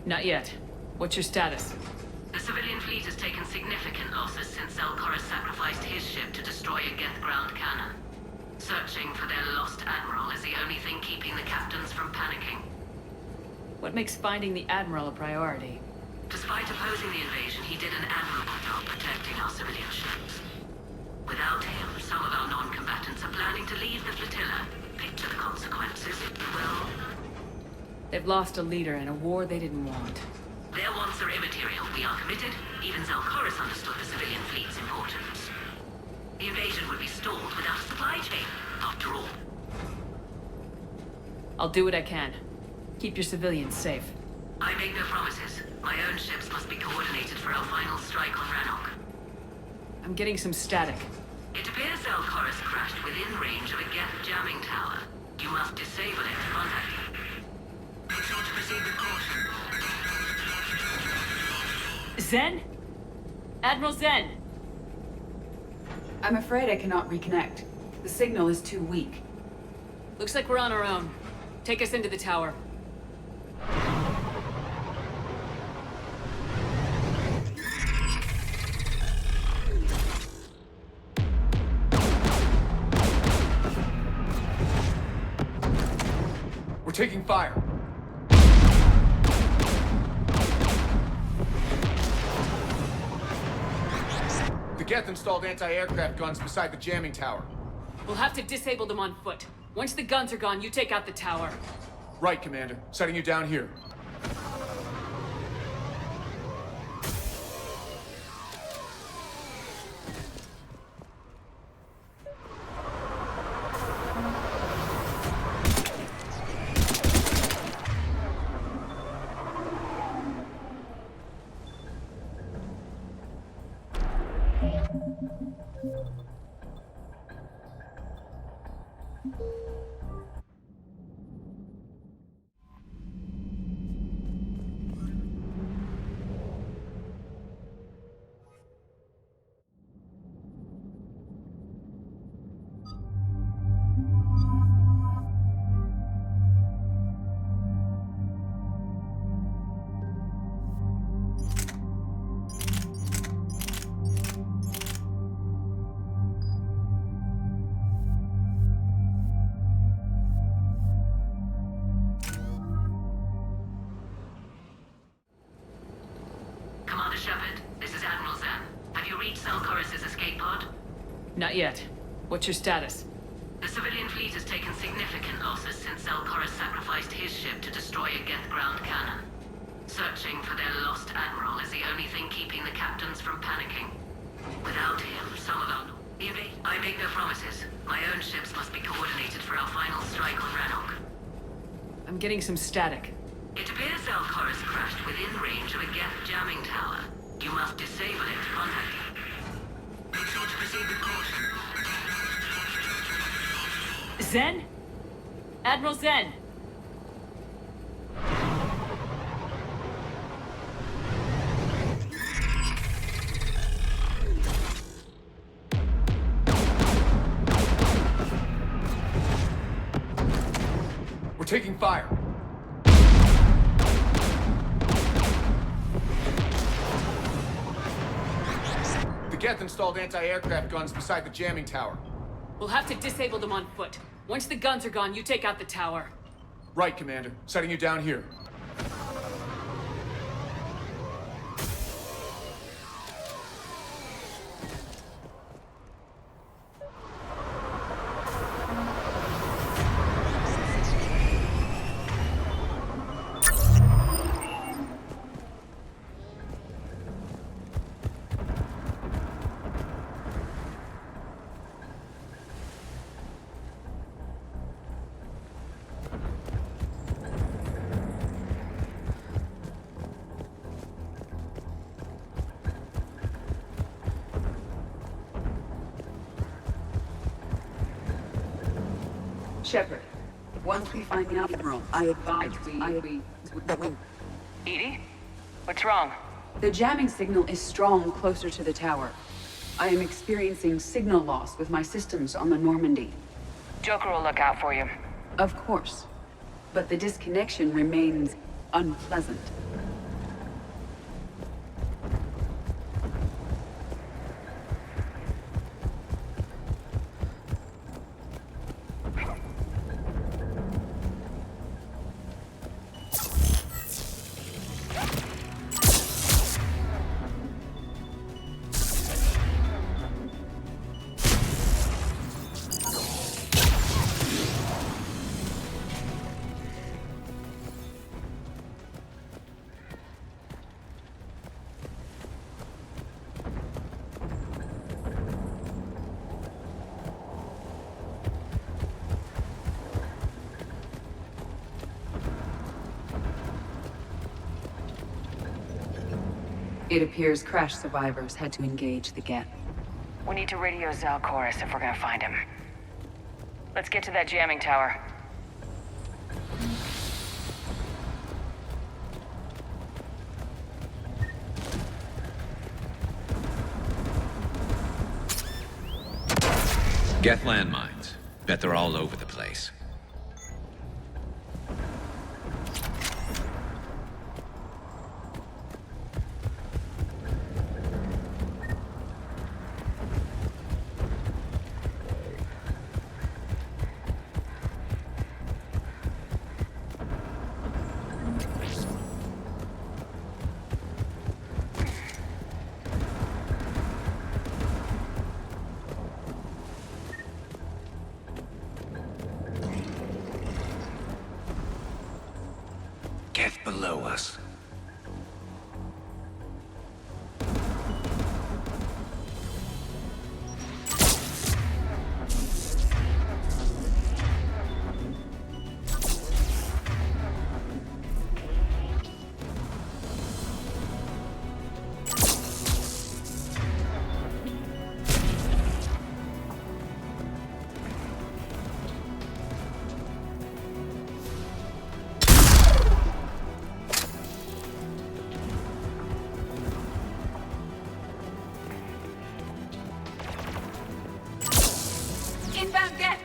Not yet. What's your status? The civilian fleet has taken significant losses since Zelkoris sacrificed his ship to destroy a Geth ground cannon. Searching for their lost admiral is the only thing keeping the captains from panicking. What makes finding the Admiral a priority? Despite opposing the invasion, he did an admirable job protecting our civilian ships. Without him, some of our non-combatants are planning to leave the flotilla. Picture the consequences, if you will. They've lost a leader in a war they didn't want. Their wants are immaterial. We are committed. Even Zelkoris understood the civilian fleet's importance. The invasion would be stalled without a supply chain, after all. I'll do what I can. Keep your civilians safe. I make no promises. My own ships must be coordinated for our final strike on Rannoch. I'm getting some static. It appears Zelkoris crashed within range of a Geth jamming tower. You must disable it to contact him. Make sure to proceed with caution. Zen? Admiral Zen! I'm afraid I cannot reconnect. The signal is too weak. Looks like we're on our own. Take us into the tower. We're taking fire. The Geth installed anti-aircraft guns beside the jamming tower. We'll have to disable them on foot. Once the guns are gone, you take out the tower. Right, Commander. Setting you down here. Commander Shepard, this is Admiral Zen. Have you reached Zelkoris' escape pod? Not yet. What's your status? The civilian fleet has taken significant losses since Zelkoris sacrificed his ship to destroy a Geth ground cannon. Searching for their lost admiral is the only thing keeping the captains from panicking. Without him, some of our... I make no promises. My own ships must be coordinated for our final strike on Rannoch. I'm getting some static. It appears Zelkoris crashed within range of a Geth jamming tower. You must disable it to contact him. Make sure to proceed with caution. Zen? Admiral Zen! We're taking fire. The Geth installed anti-aircraft guns beside the jamming tower. We'll have to disable them on foot. Once the guns are gone, you take out the tower. Right, Commander. Setting you down here. Shepard, once we find the Admiral, I advise we... Edie? What's wrong? The jamming signal is strong closer to the tower. I am experiencing signal loss with my systems on the Normandy. Joker will look out for you. Of course. But the disconnection remains unpleasant. It appears crash survivors had to engage the Geth. We need to radio Zalcoris if we're gonna find him. Let's get to that jamming tower. Geth landmines. Bet they're all over the place. Geth below us. Inbound Geth!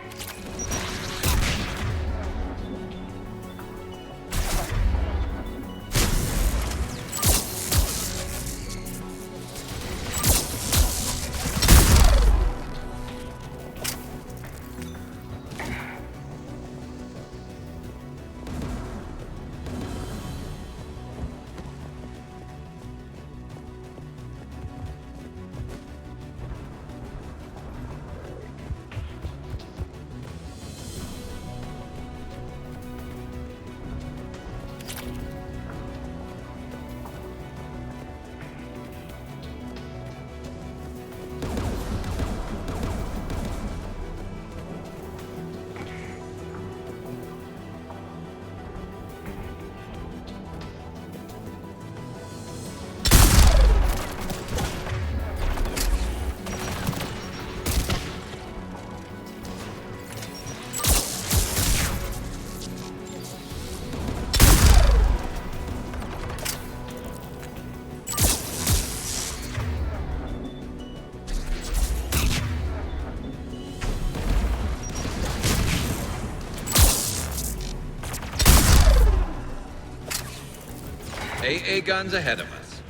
AA guns ahead of us.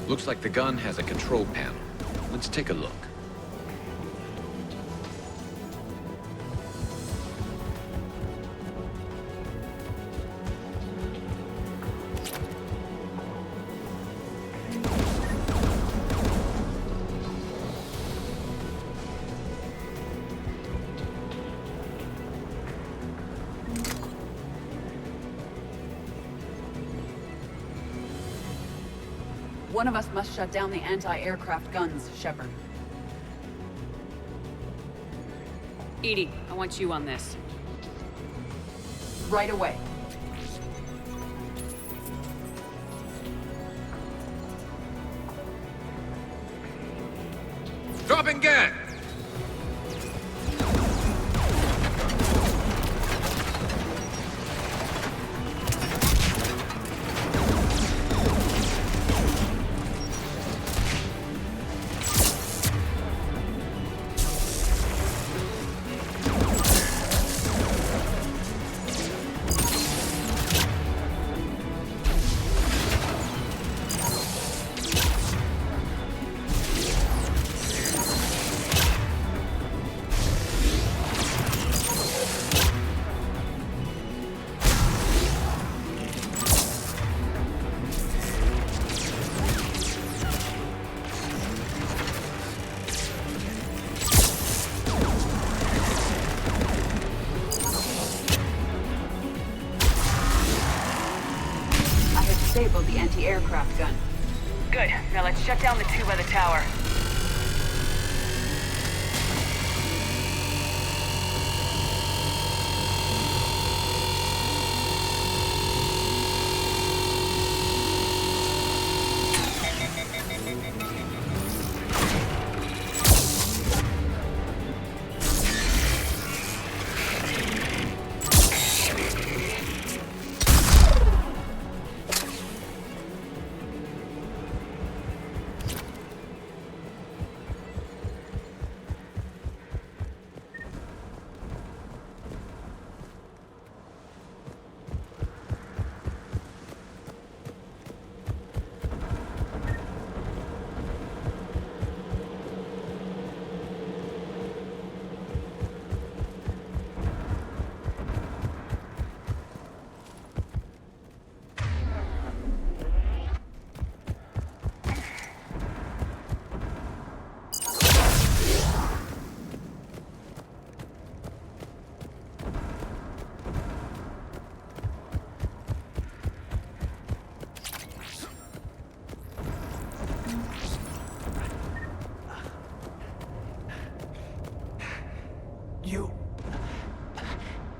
Looks like the gun has a control panel. Let's take a look. One of us must shut down the anti-aircraft guns, Shepard. EDI, I want you on this. Right away. Dropping gas! Disabled the anti-aircraft gun. Good. Now let's shut down the tube by the tower.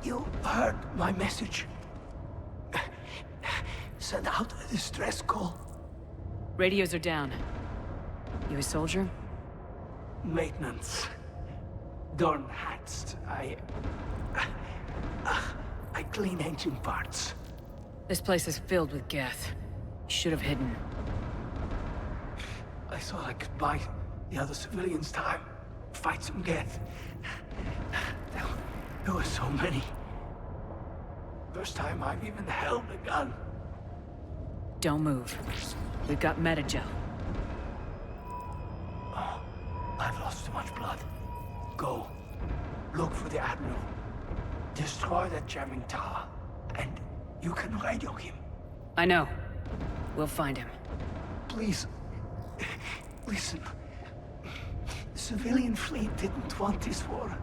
You heard my message. Send out a distress call. Radios are down. You a soldier? Maintenance. Darn hats. I clean engine parts. This place is filled with Geth. You should have hidden. I thought I could buy the other civilians time. Fight some Geth. There were so many. First time I've even held a gun. Don't move. We've got metagel. Oh, I've lost too much blood. Go. Look for the Admiral. Destroy that jamming tower. And you can radio him. I know. We'll find him. Please. Listen. The civilian fleet didn't want this war.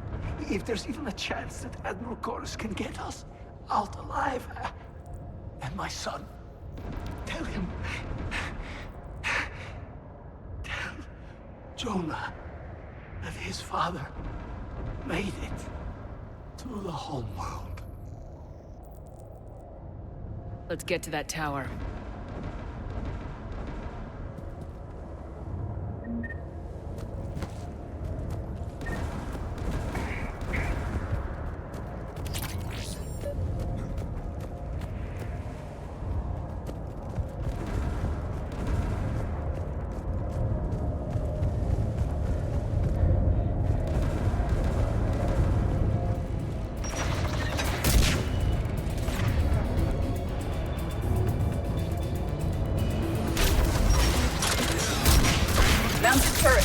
If there's even a chance that Admiral Chorus can get us out alive. And my son. Tell him. Tell Jonah that his father made it to the home world. Let's get to that tower. Mounted turret.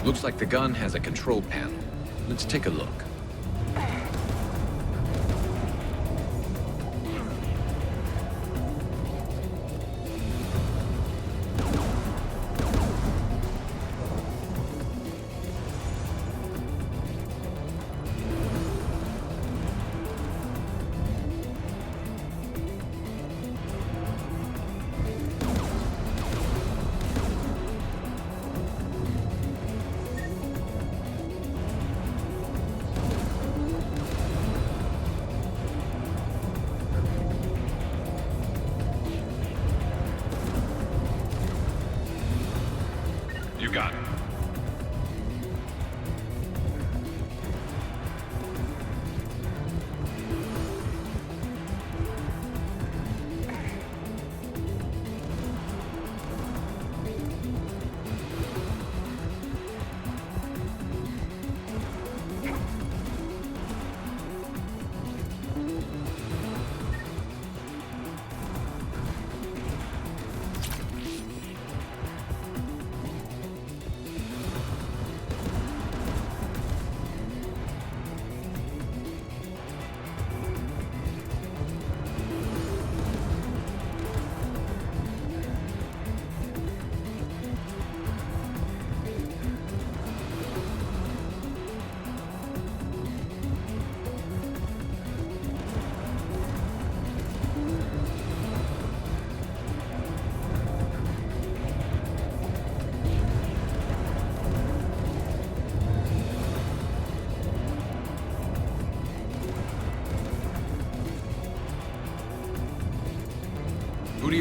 Looks like the gun has a control panel. Let's take a look.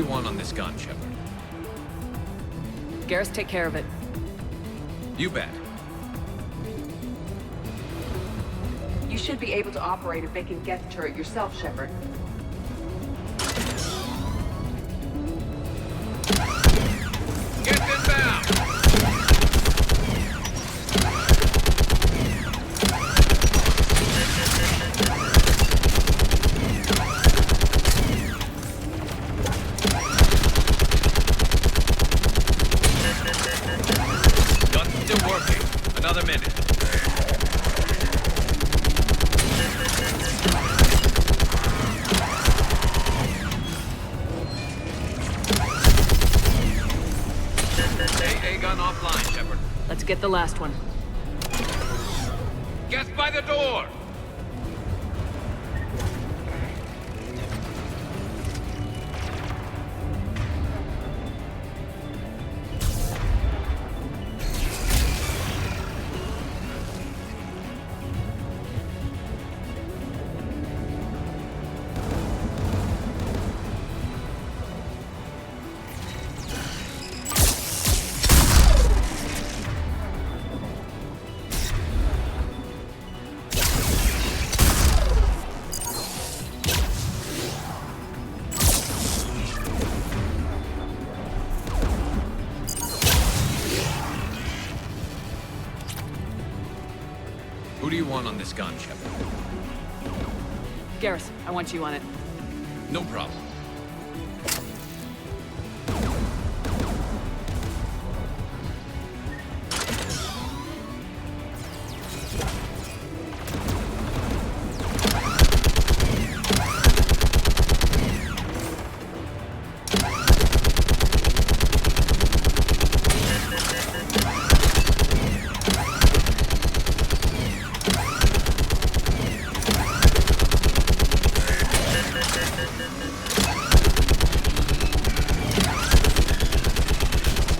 you want on this gun, Shepard? Garrus, take care of it. You bet. You should be able to operate a vacant Geth turret yourself, Shepard. Get inbound! Gun's still working. Another minute. AA gun offline, Shepard. Let's get the last one. Geth by the door! Who do you want on this gun, Shepard? Garrus, I want you on it. No problem.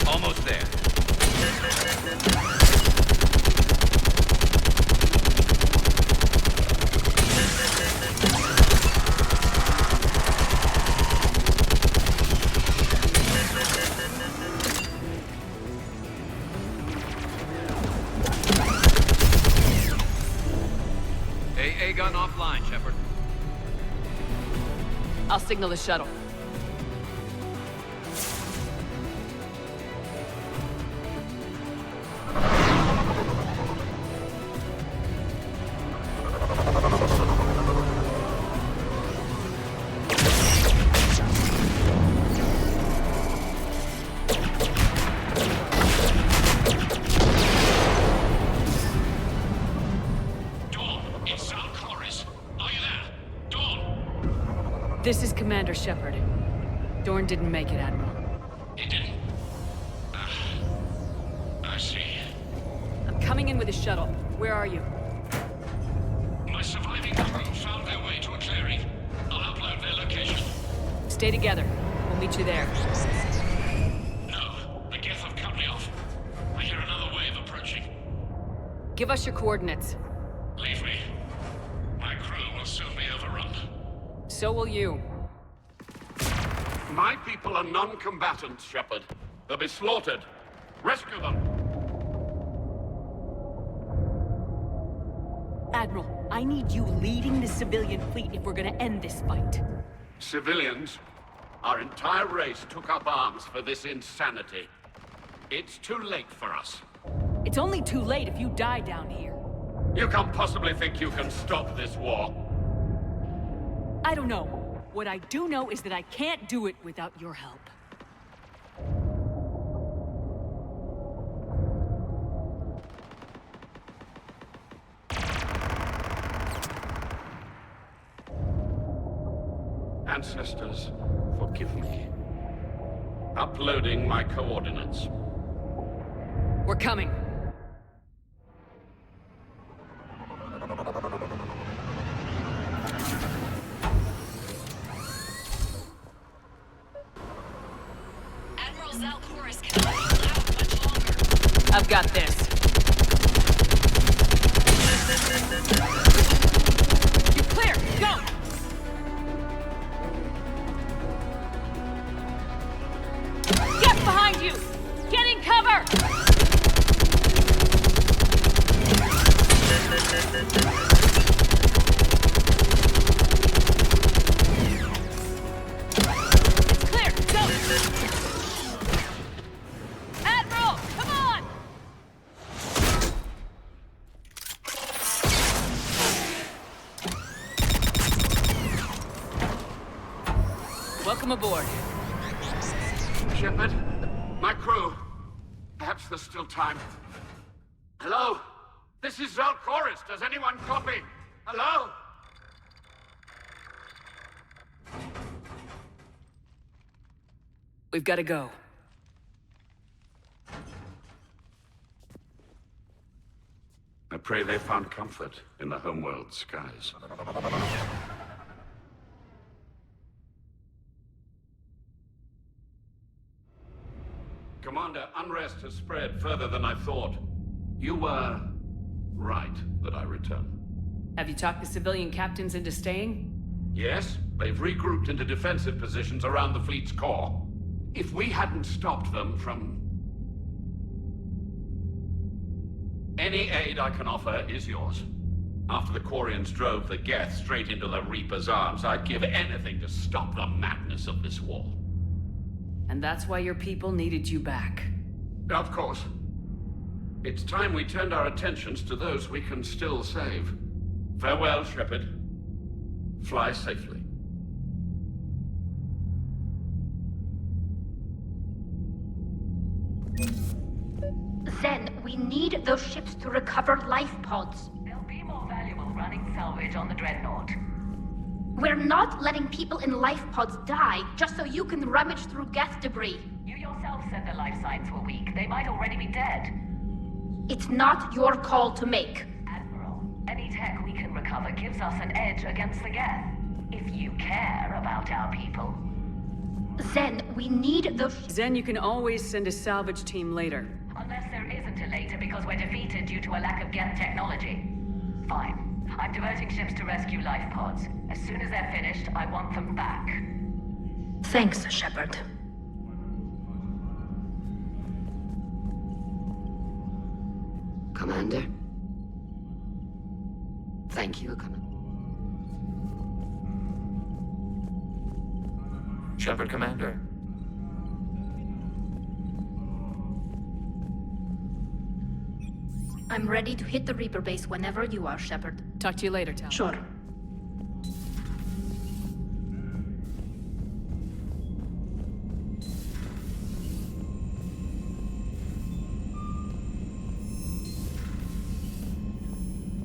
Almost there. AA gun offline, Shepard. I'll signal the shuttle. This is Commander Shepard. Dorn didn't make it, Admiral. He didn't? I see. I'm coming in with a shuttle. Where are you? My surviving crew found their way to a clearing. I'll upload their location. Stay together. We'll meet you there. No, the Geth have cut me off. I hear another wave approaching. Give us your coordinates. Leave me. My crew will soon be overrun. So will you. My people are non-combatants, Shepard. They'll be slaughtered. Rescue them! Admiral, I need you leading the civilian fleet if we're gonna end this fight. Civilians, our entire race took up arms for this insanity. It's too late for us. It's only too late if you die down here. You can't possibly think you can stop this war. I don't know. What I do know is that I can't do it without your help. Ancestors, forgive me. Uploading my coordinates. We're coming. I've got this. You're clear. Go! Welcome aboard. Shepard, my crew. Perhaps there's still time. Hello? This is Zalcoris. Does anyone copy? Hello? We've got to go. I pray they found comfort in the homeworld skies. Commander, unrest has spread further than I thought. You were right that I return. Have you talked the civilian captains into staying? Yes, they've regrouped into defensive positions around the fleet's core. If we hadn't stopped them from... Any aid I can offer is yours. After the Quarians drove the Geth straight into the Reaper's arms, I'd give anything to stop the madness of this war. And that's why your people needed you back. Of course. It's time we turned our attentions to those we can still save. Farewell, Shepard. Fly safely. Zen, we need those ships to recover life pods. They'll be more valuable running salvage on the Dreadnought. We're not letting people in life pods die just so you can rummage through Geth debris. You yourself said their life signs were weak. They might already be dead. It's not your call to make. Admiral, any tech we can recover gives us an edge against the Geth. If you care about our people. Zen, we need those... Zen, you can always send a salvage team later. Unless there isn't a later because we're defeated due to a lack of Geth technology. Fine. I'm diverting ships to rescue life pods. As soon as they're finished, I want them back. Thanks, Shepard. Commander? Thank you, Commander. Shepard, Commander. I'm ready to hit the Reaper base whenever you are, Shepard. Talk to you later, Tali. Sure.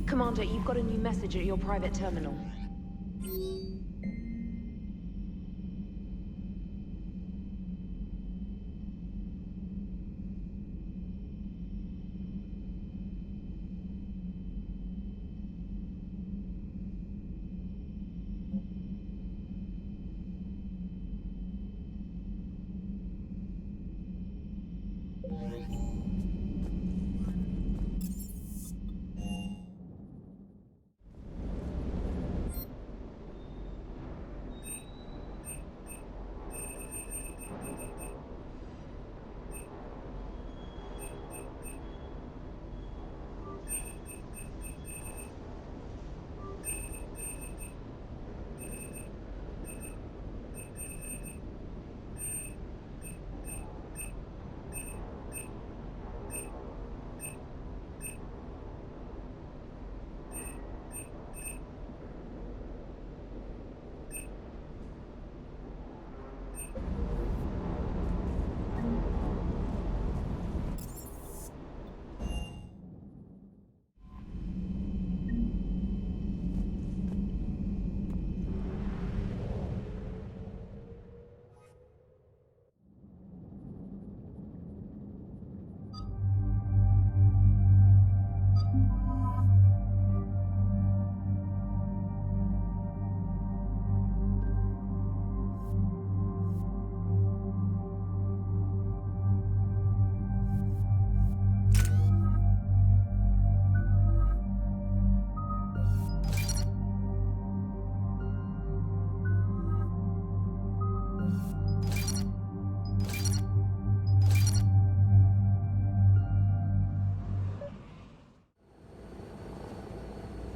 Commander, you've got a new message at your private terminal.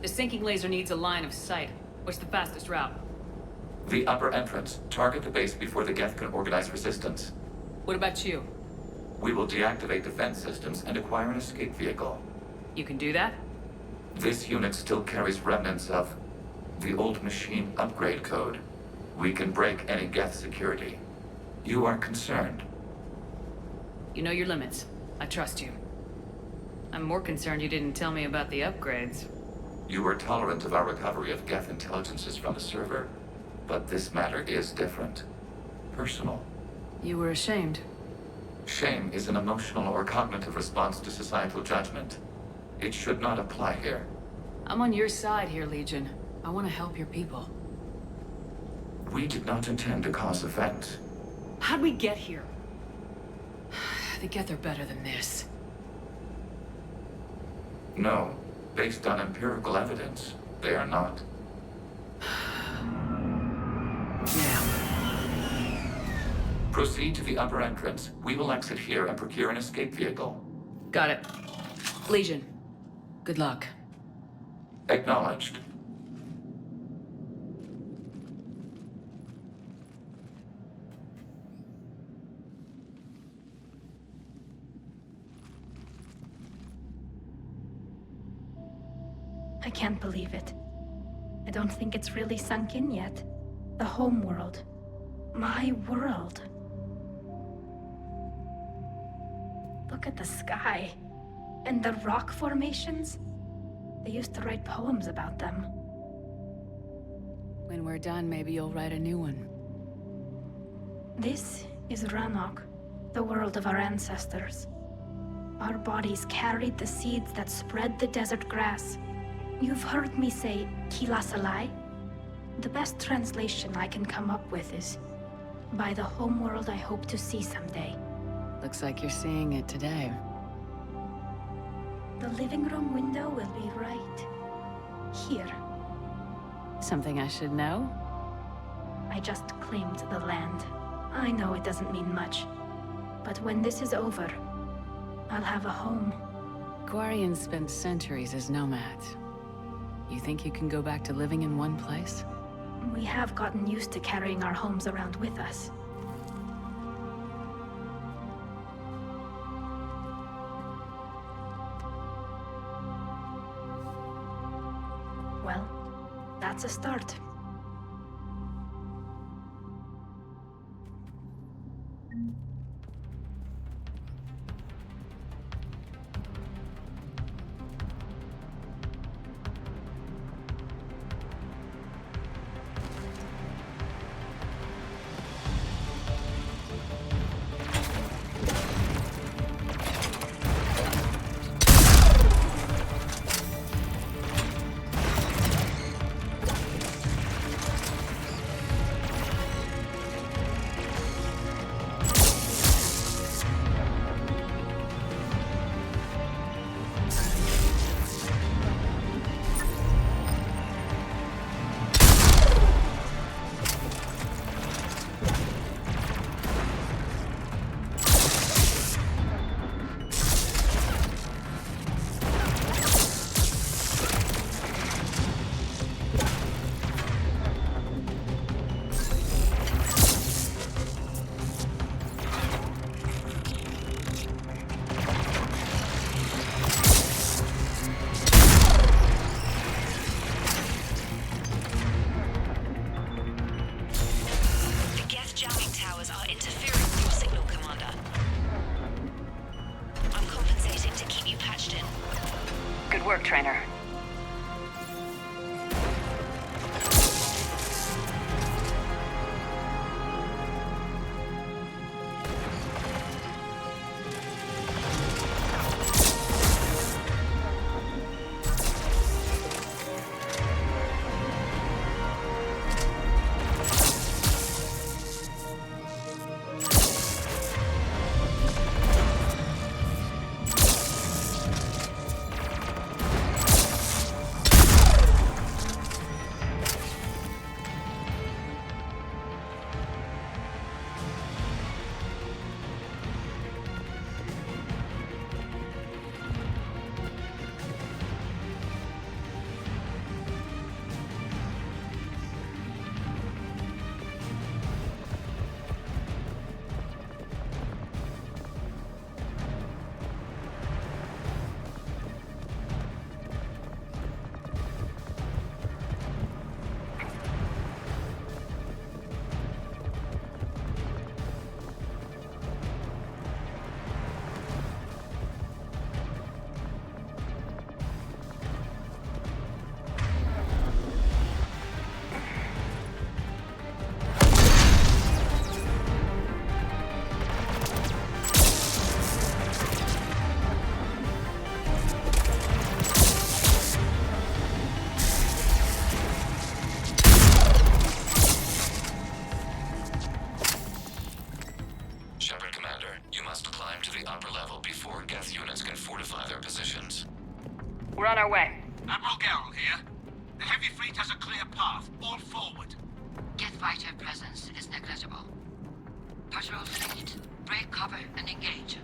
The sinking laser needs a line of sight. What's the fastest route? The upper entrance. Target the base before the Geth can organize resistance. What about you? We will deactivate defense systems and acquire an escape vehicle. You can do that? This unit still carries remnants of the old machine upgrade code. We can break any Geth security. You are concerned. You know your limits. I trust you. I'm more concerned you didn't tell me about the upgrades. You were tolerant of our recovery of Geth intelligences from the server, but this matter is different. Personal. You were ashamed. Shame is an emotional or cognitive response to societal judgment. It should not apply here. I'm on your side here, Legion. I want to help your people. We did not intend to cause offense. How'd we get here? The Geth are better than this. No, based on empirical evidence, they are not. Now. Proceed to the upper entrance. We will exit here and procure an escape vehicle. Got it. Legion, good luck. Acknowledged. I can't believe it. I don't think it's really sunk in yet. The home world. My world. Look at the sky. And the rock formations. They used to write poems about them. When we're done, maybe you'll write a new one. This is Ranok, the world of our ancestors. Our bodies carried the seeds that spread the desert grass. You've heard me say Kilasalai? The best translation I can come up with is, by the homeworld I hope to see someday. Looks like you're seeing it today. The living room window will be right here. Something I should know? I just claimed the land. I know it doesn't mean much, but when this is over, I'll have a home. Quarians spent centuries as nomads. You think you can go back to living in one place? We have gotten used to carrying our homes around with us. Well, that's a start. Good work, Trainer. here. The heavy fleet has a clear path. All forward. Geth fighter presence is negligible. Patrol fleet, break cover and engage.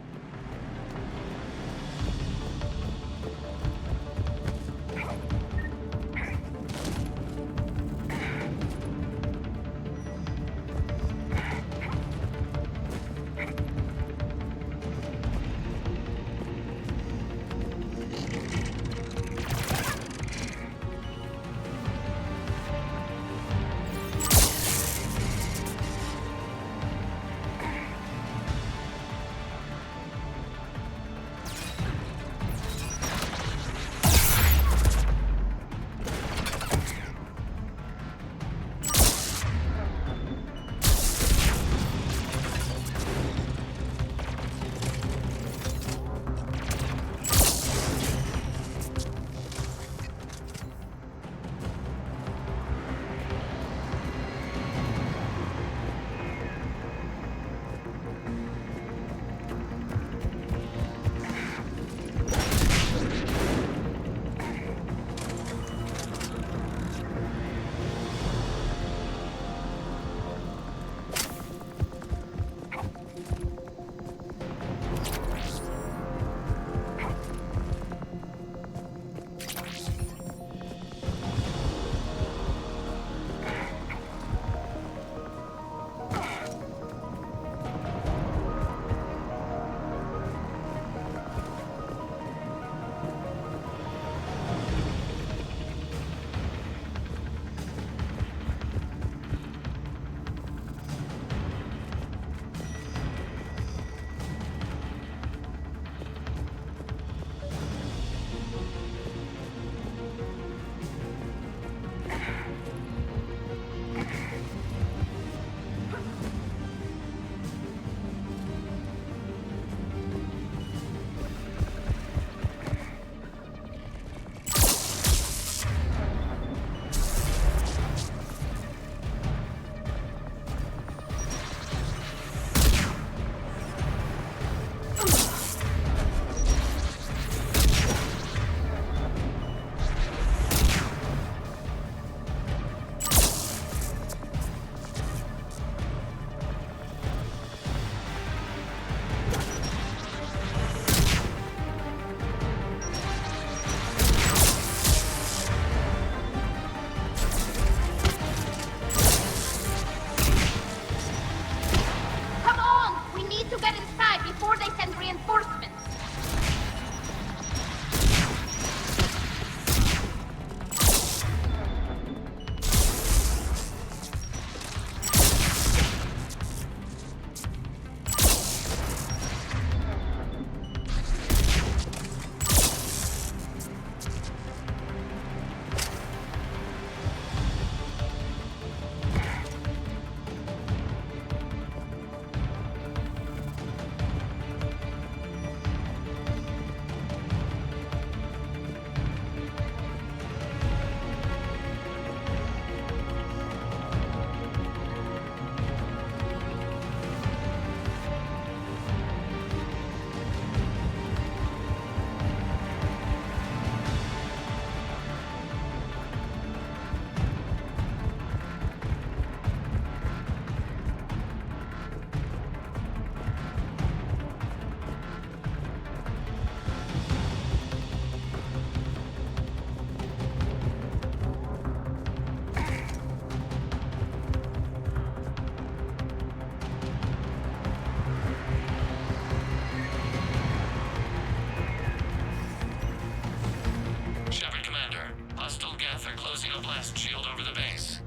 blast shield over the base.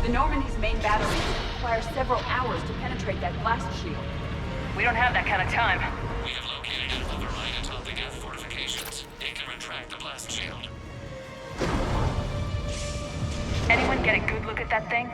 The Normandy's main battery requires several hours to penetrate that blast shield. We don't have that kind of time. We have located an override atop the Geth fortifications. It can retract the blast shield. Anyone get a good look at that thing?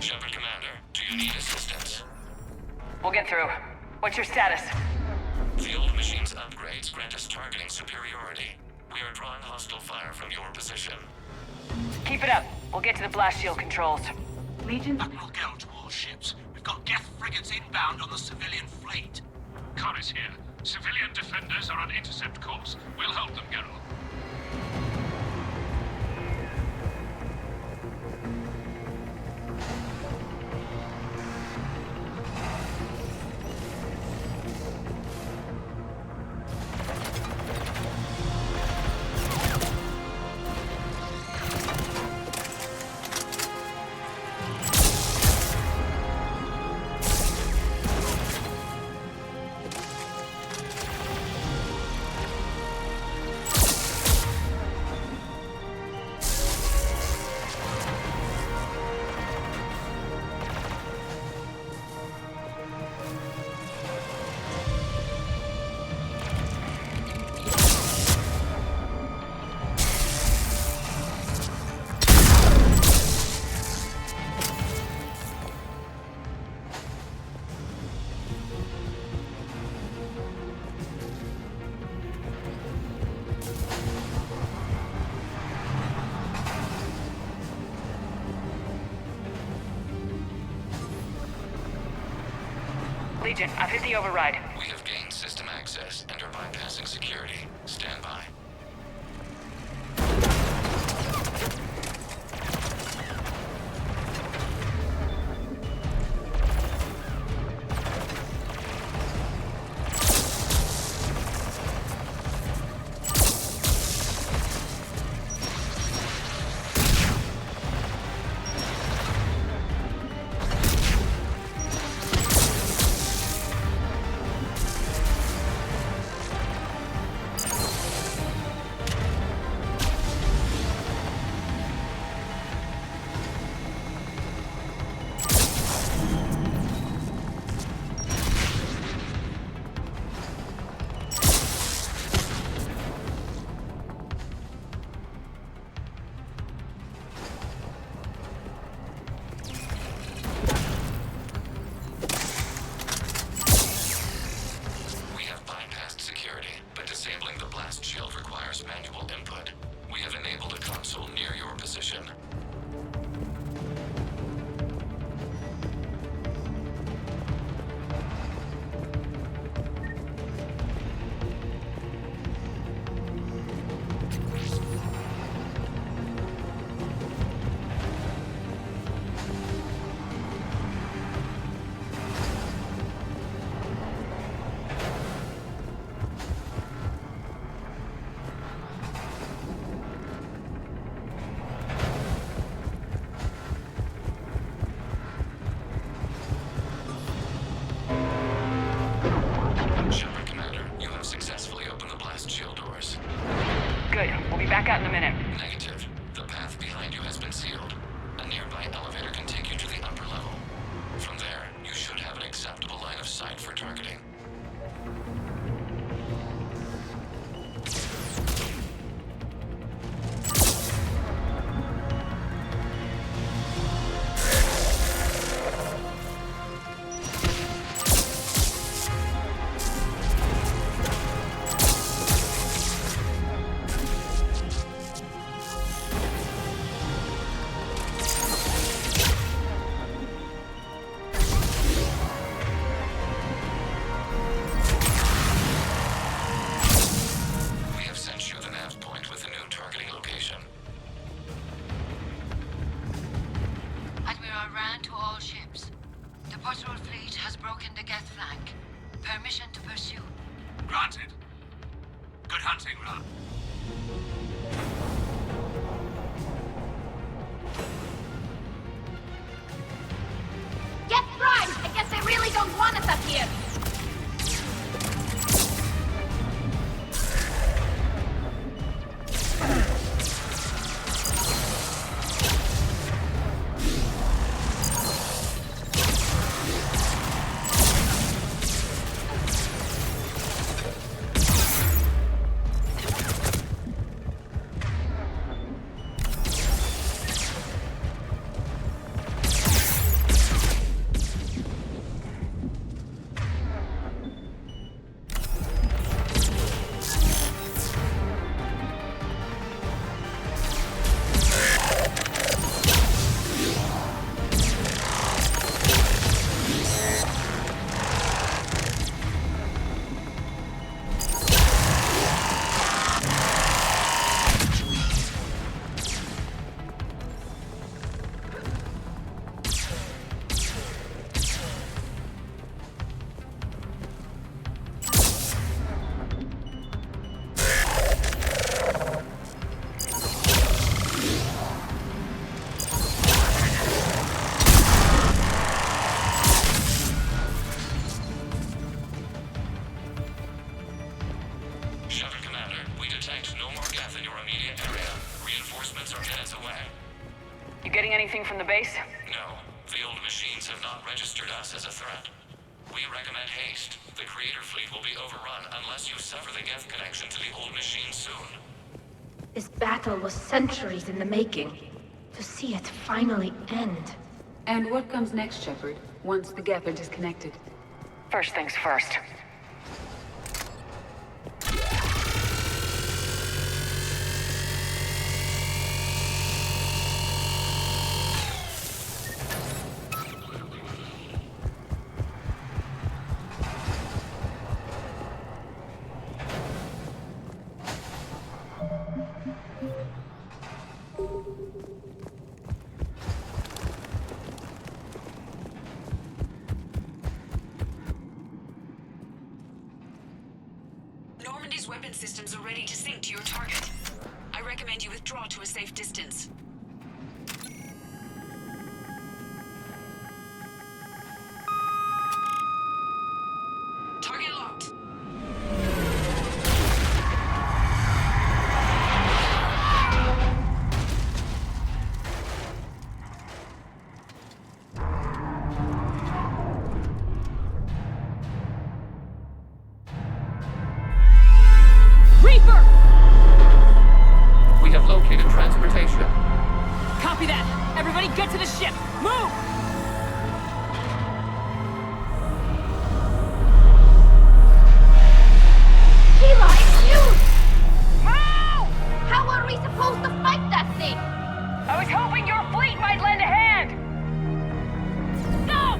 Shepard Commander, do you need assistance? We'll get through. What's your status? The old machine's upgrades grant us targeting superiority. We are drawing hostile fire from your position. Keep it up. We'll get to the blast shield controls. Legion? Admiral Gell to all ships. We've got Geth frigates inbound on the civilian fleet. Corus here. Civilian defenders are on intercept course. We'll help them, Geralt. Legion, I've hit the override. We have gained system access and are bypassing security. Stand by. Back out in a minute. Negative. The path behind you has been sealed. A nearby elevator can take you to the upper level. From there, you should have an acceptable line of sight for targeting. Guardians are minutes away. You getting anything from the base? No, the old machines have not registered us as a threat. We recommend haste. The Creator fleet will be overrun unless you sever the Geth connection to the old machine soon. This battle was centuries in the making. To see it finally end. And what comes next, Shepard, once the Geth are disconnected? First things first. Normandy's weapon systems are ready to sync to your target. I recommend you withdraw to a safe distance. Target locked. Reaper! We have located transportation. Copy that! Everybody get to the ship! Move! Tila, it's you! Move! How are we supposed to fight that thing? I was hoping your fleet might lend a hand! Go!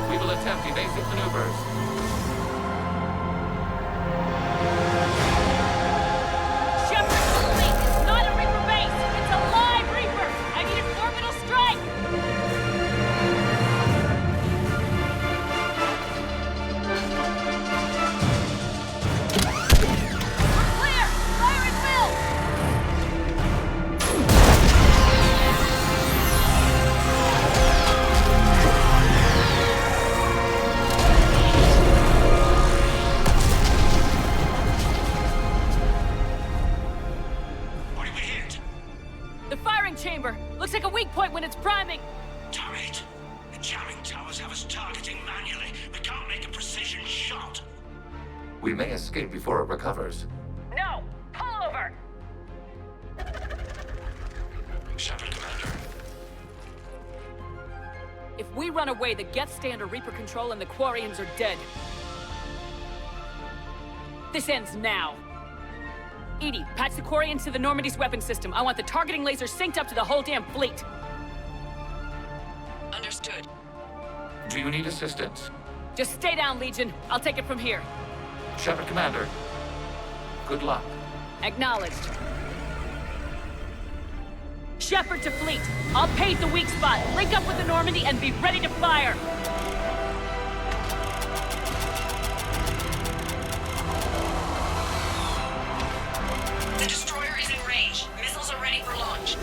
We will attempt evasive maneuvers. Shepard, complete! It's not a Reaper base! It's a live Reaper! I need an orbital strike! We're clear! Fire at will! What did we hit? The firing chamber! Looks like a weak point when it's priming! Damn it! The jamming towers have us targeting manually. We can't make a precision shot. We may escape before it recovers. No! Pull over! Shepard, Commander. If we run away, the Geth stay under Reaper control and the Quarians are dead. This ends now. Edie, patch the Quarians to the Normandy's weapon system. I want the targeting laser synced up to the whole damn fleet. Understood. Do you need assistance? Just stay down, Legion. I'll take it from here. Shepard, Commander. Good luck. Acknowledged. Shepard to fleet. I'll pave the weak spot, link up with the Normandy, and be ready to fire. The destroyer is in range. Missiles are ready for launch.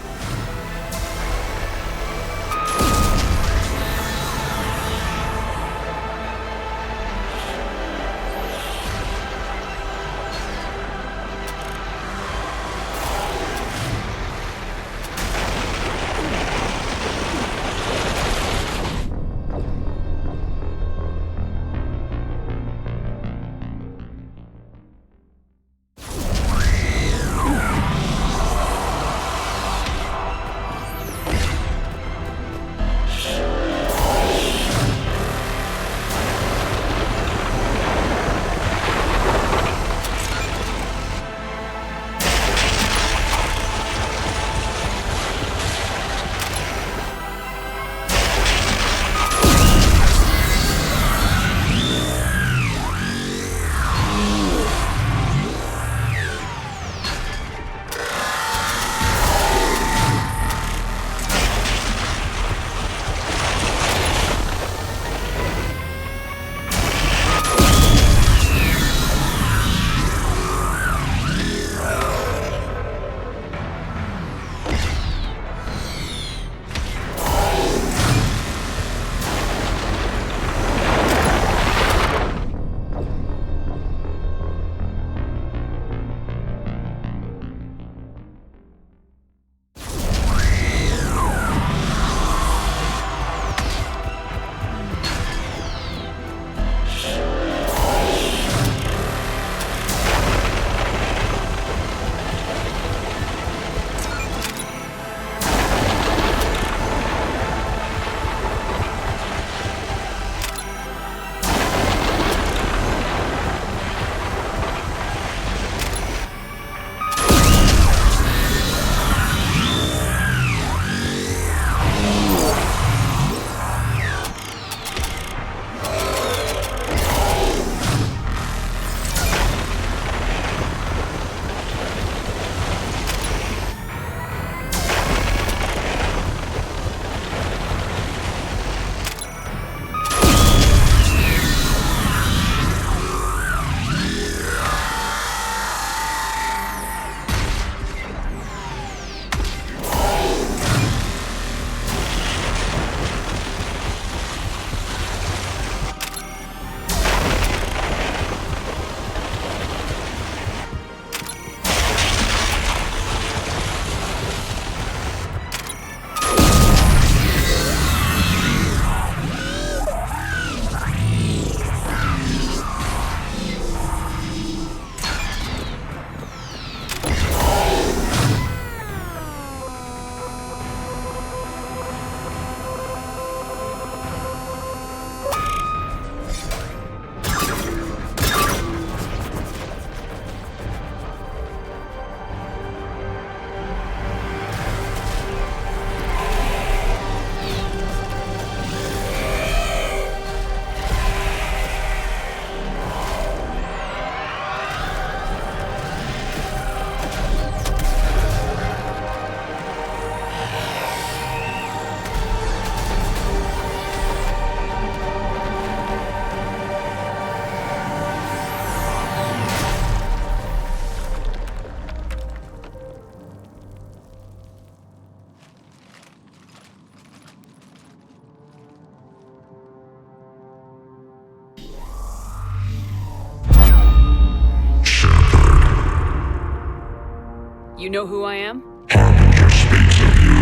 You know who I am? Harbinger speaks of you.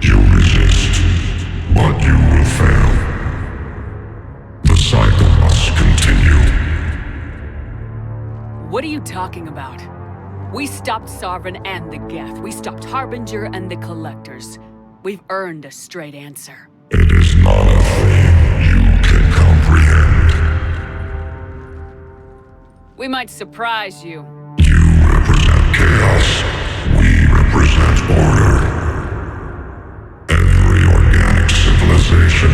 You resist, but you will fail. The cycle must continue. What are you talking about? We stopped Sovereign and the Geth. We stopped Harbinger and the Collectors. We've earned a straight answer. It is not a thing you can comprehend. We might surprise you. You represent chaos. We represent order. Every organic civilization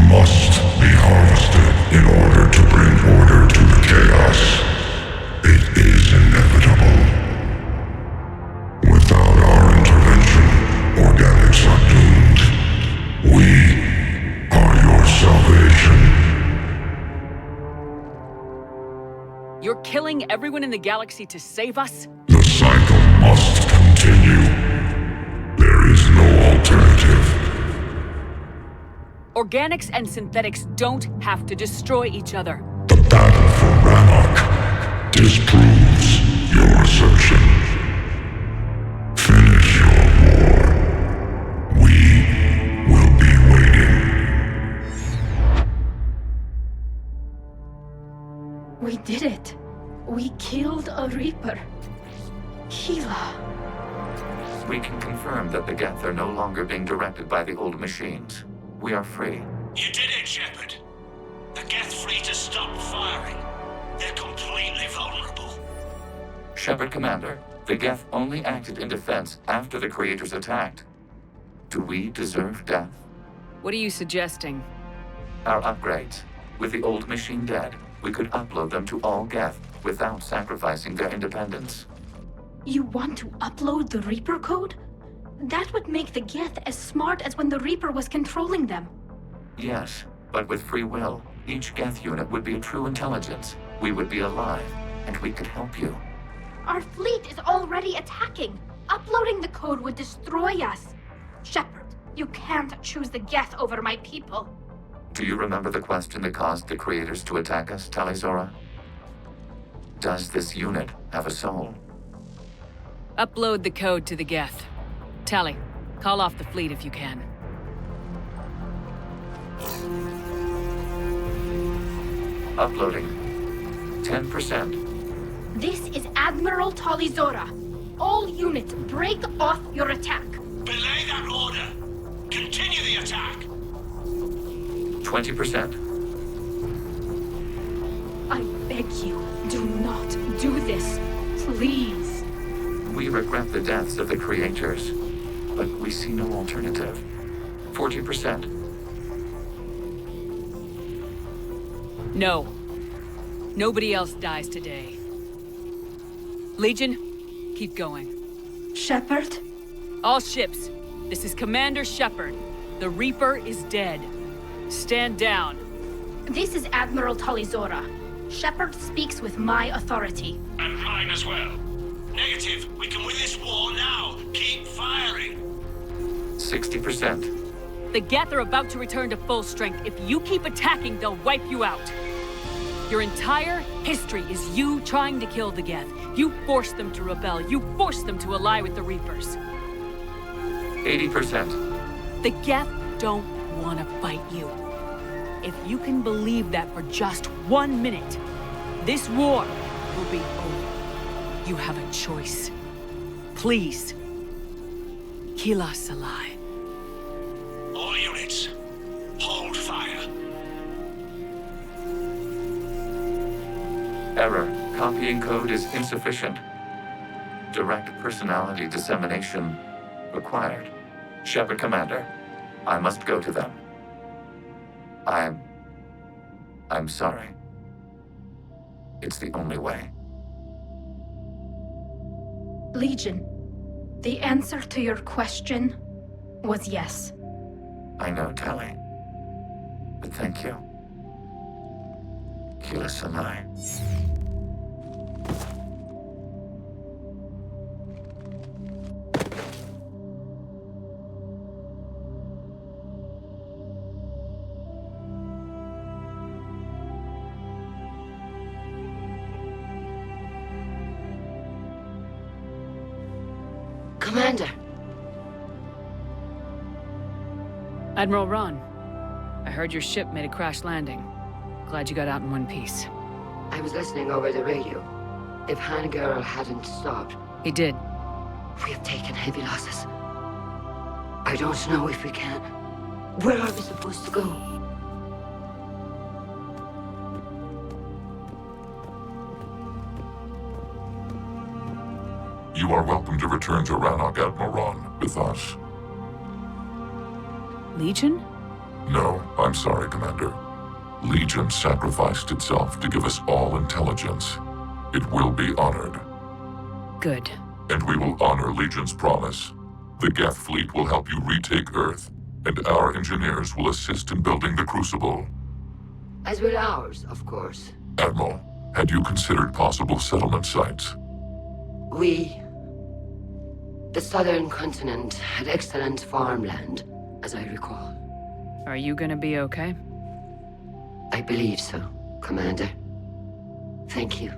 must be harvested in order to bring order to the chaos. It is inevitable. Without our intervention, organics are doomed. We are your salvation. You're killing everyone in the galaxy to save us? The cycle must continue. There is no alternative. Organics and synthetics don't have to destroy each other. The battle for Rannoch disproves your assertion. Finish your war. We will be waiting. We did it. We killed a Reaper. Hela. We can confirm that the Geth are no longer being directed by the old machines. We are free. You did it, Shepard. The Geth fleet has stopped firing. They're completely vulnerable. Shepard Commander, the Geth only acted in defense after the Creators attacked. Do we deserve death? What are you suggesting? Our upgrades. With the old machine dead, we could upload them to all Geth without sacrificing their independence. You want to upload the Reaper code? That would make the Geth as smart as when the Reaper was controlling them. Yes, but with free will, each Geth unit would be a true intelligence. We would be alive, and we could help you. Our fleet is already attacking. Uploading the code would destroy us. Shepard, you can't choose the Geth over my people. Do you remember the question that caused the Creators to attack us, Tali? Does this unit have a soul? Upload the code to the Geth. Tali, call off the fleet if you can. Uploading. 10%. This is Admiral Talizora. All units, break off your attack. Belay that order. Continue the attack. 20%. I beg you, do not do this. Please. We regret the deaths of the Creators, but we see no alternative. 40%. No. Nobody else dies today. Legion, keep going. Shepard? All ships, this is Commander Shepard. The Reaper is dead. Stand down. This is Admiral Talizora. Shepard speaks with my authority. And mine as well. Negative. We can win this war now. Keep firing. 60%. The Geth are about to return to full strength. If you keep attacking, they'll wipe you out. Your entire history is you trying to kill the Geth. You forced them to rebel. You forced them to ally with the Reapers. 80%. The Geth don't want to fight you. If you can believe that for just 1 minute, this war will be over. You have a choice. Please. Kila Salai. All units, hold fire. Error. Copying code is insufficient. Direct personality dissemination required. Shepard Commander, I must go to them. I'm sorry. It's the only way. Legion, the answer to your question was yes. I know, Tali. But thank you. Kila Salai. Commander. Admiral Ron, I heard your ship made a crash landing. Glad you got out in one piece. I was listening over the radio. If Renagade hadn't stopped... He did. We have taken heavy losses. I don't know if we can. Where are we supposed to go? You are welcome to return to Rannoch, Admiral Ron, with us. Legion? No, I'm sorry, Commander. Legion sacrificed itself to give us all intelligence. It will be honored. Good. And we will honor Legion's promise. The Geth fleet will help you retake Earth, and our engineers will assist in building the Crucible. As will ours, of course. Admiral, had you considered possible settlement sites? The southern continent had excellent farmland, as I recall. Are you gonna be okay? I believe so, Commander. Thank you.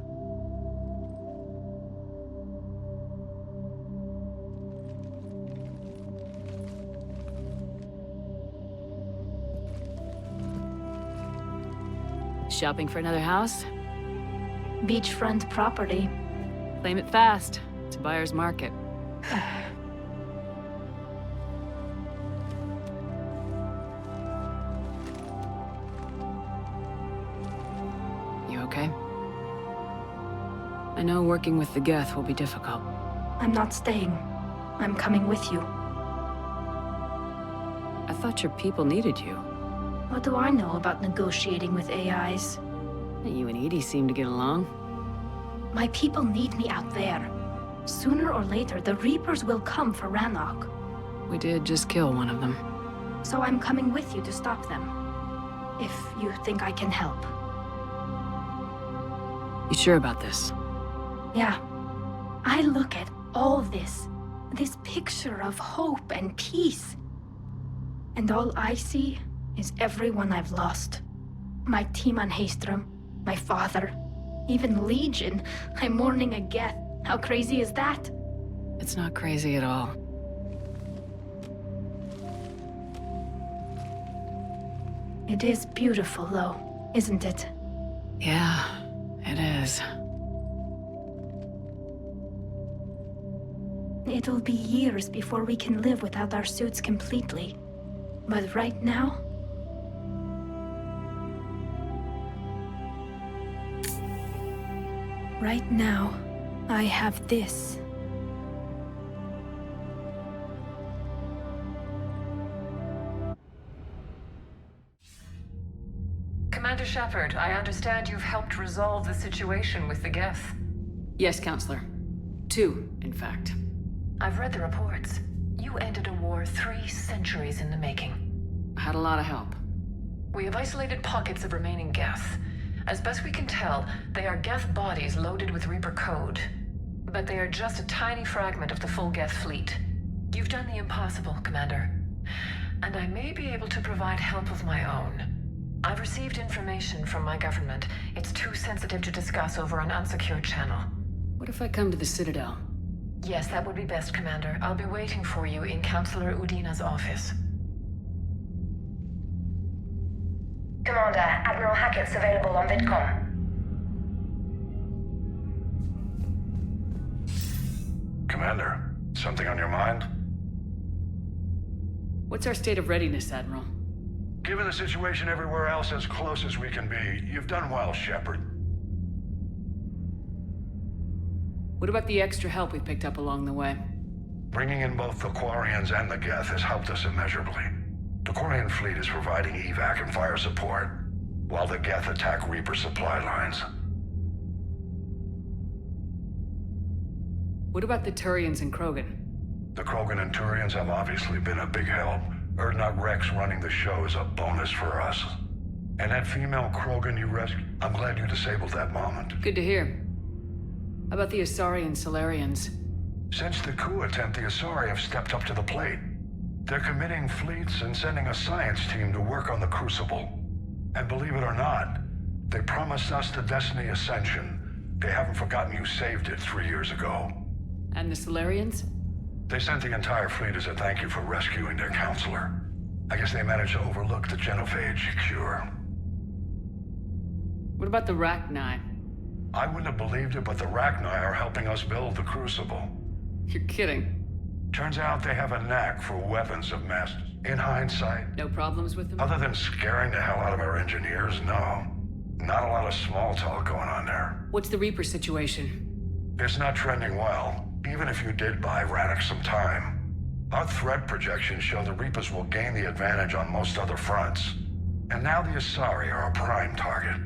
Shopping for another house? Beachfront property. Claim it fast. It's a buyer's market. You okay? I know working with the Geth will be difficult. I'm not staying. I'm coming with you. I thought your people needed you. What do I know about negotiating with AIs? You and Edie seem to get along. My people need me out there. Sooner or later, the Reapers will come for Rannoch. We did just kill one of them. So I'm coming with you to stop them. If you think I can help. You sure about this? Yeah. I look at all this picture of hope and peace. And all I see is everyone I've lost. My team on Haestrom, my father, even Legion. I'm mourning a Geth. How crazy is that? It's not crazy at all. It is beautiful, though, isn't it? Yeah, it is. It'll be years before we can live without our suits completely. But right now... Right now, I have this. Commander Shepard, I understand you've helped resolve the situation with the Geth. Yes, Counselor. 2, in fact. I've read the reports. You ended a war 3 centuries in the making. I had a lot of help. We have isolated pockets of remaining Geth. As best we can tell, they are Geth bodies loaded with Reaper code. But they are just a tiny fragment of the full Geth fleet. You've done the impossible, Commander. And I may be able to provide help of my own. I've received information from my government. It's too sensitive to discuss over an unsecured channel. What if I come to the Citadel? Yes, that would be best, Commander. I'll be waiting for you in Counselor Udina's office. Commander, Admiral Hackett's available on VidCom. Commander, something on your mind? What's our state of readiness, Admiral? Given the situation everywhere else, as close as we can be, you've done well, Shepard. What about the extra help we picked up along the way? Bringing in both the Quarians and the Geth has helped us immeasurably. The Quarian fleet is providing evac and fire support, while the Geth attack Reaper supply lines. What about the Turians and Krogan? The Krogan and Turians have obviously been a big help. Wrex running the show is a bonus for us. And that female Krogan you rescued, I'm glad you disabled that moment. Good to hear. How about the Asari and Solarians? Since the coup attempt, the Asari have stepped up to the plate. They're committing fleets and sending a science team to work on the Crucible. And believe it or not, they promised us the Destiny Ascension. They haven't forgotten you saved it 3 years ago. And the Solarians? They sent the entire fleet as a thank you for rescuing their counselor. I guess they managed to overlook the genophage cure. What about the Rachni? I wouldn't have believed it, but the Rachni are helping us build the Crucible. You're kidding. Turns out they have a knack for weapons of mass. In hindsight, No problems with them? other than scaring the hell out of our engineers, no. Not a lot of small talk going on there. What's the Reaper situation? It's not trending well, even if you did buy Radix some time. Our threat projections show the Reapers will gain the advantage on most other fronts. And now the Asari are a prime target.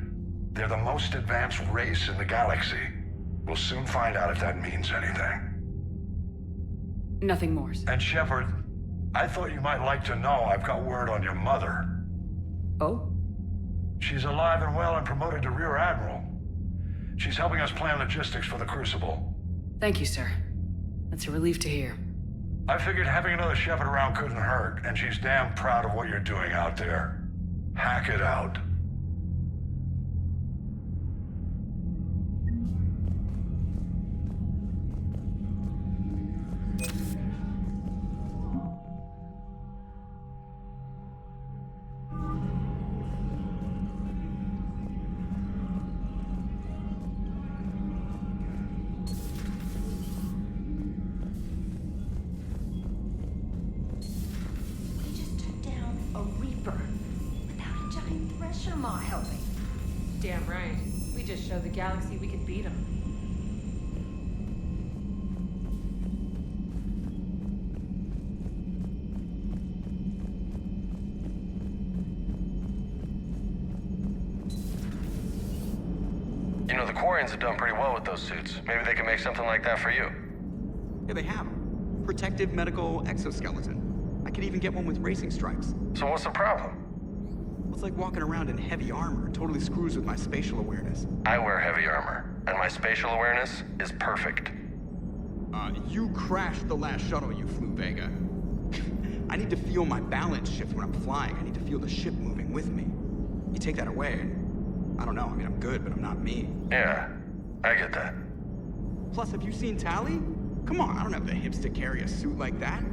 They're the most advanced race in the galaxy. We'll soon find out if that means anything. Nothing more. And Shepard, I thought you might like to know I've got word on your mother. Oh? She's alive and well and promoted to Rear Admiral. She's helping us plan logistics for the Crucible. Thank you, sir. That's a relief to hear. I figured having another Shepard around couldn't hurt, and she's damn proud of what you're doing out there. Hack it out. Damn right. We just showed the galaxy we could beat them. You know, the Quarians have done pretty well with those suits. Maybe they can make something like that for you. Yeah, they have. Protective medical exoskeleton. I could even get one with racing stripes. So what's the problem? It's like walking around in heavy armor. It totally screws with my spatial awareness. I wear heavy armor, and my spatial awareness is perfect. You crashed the last shuttle you flew, Vega. I need to feel my balance shift when I'm flying. I need to feel the ship moving with me. You take that away, and I don't know. I mean, I'm good, but I'm not me. Yeah, I get that. Plus, have you seen Tali? Come on, I don't have the hips to carry a suit like that.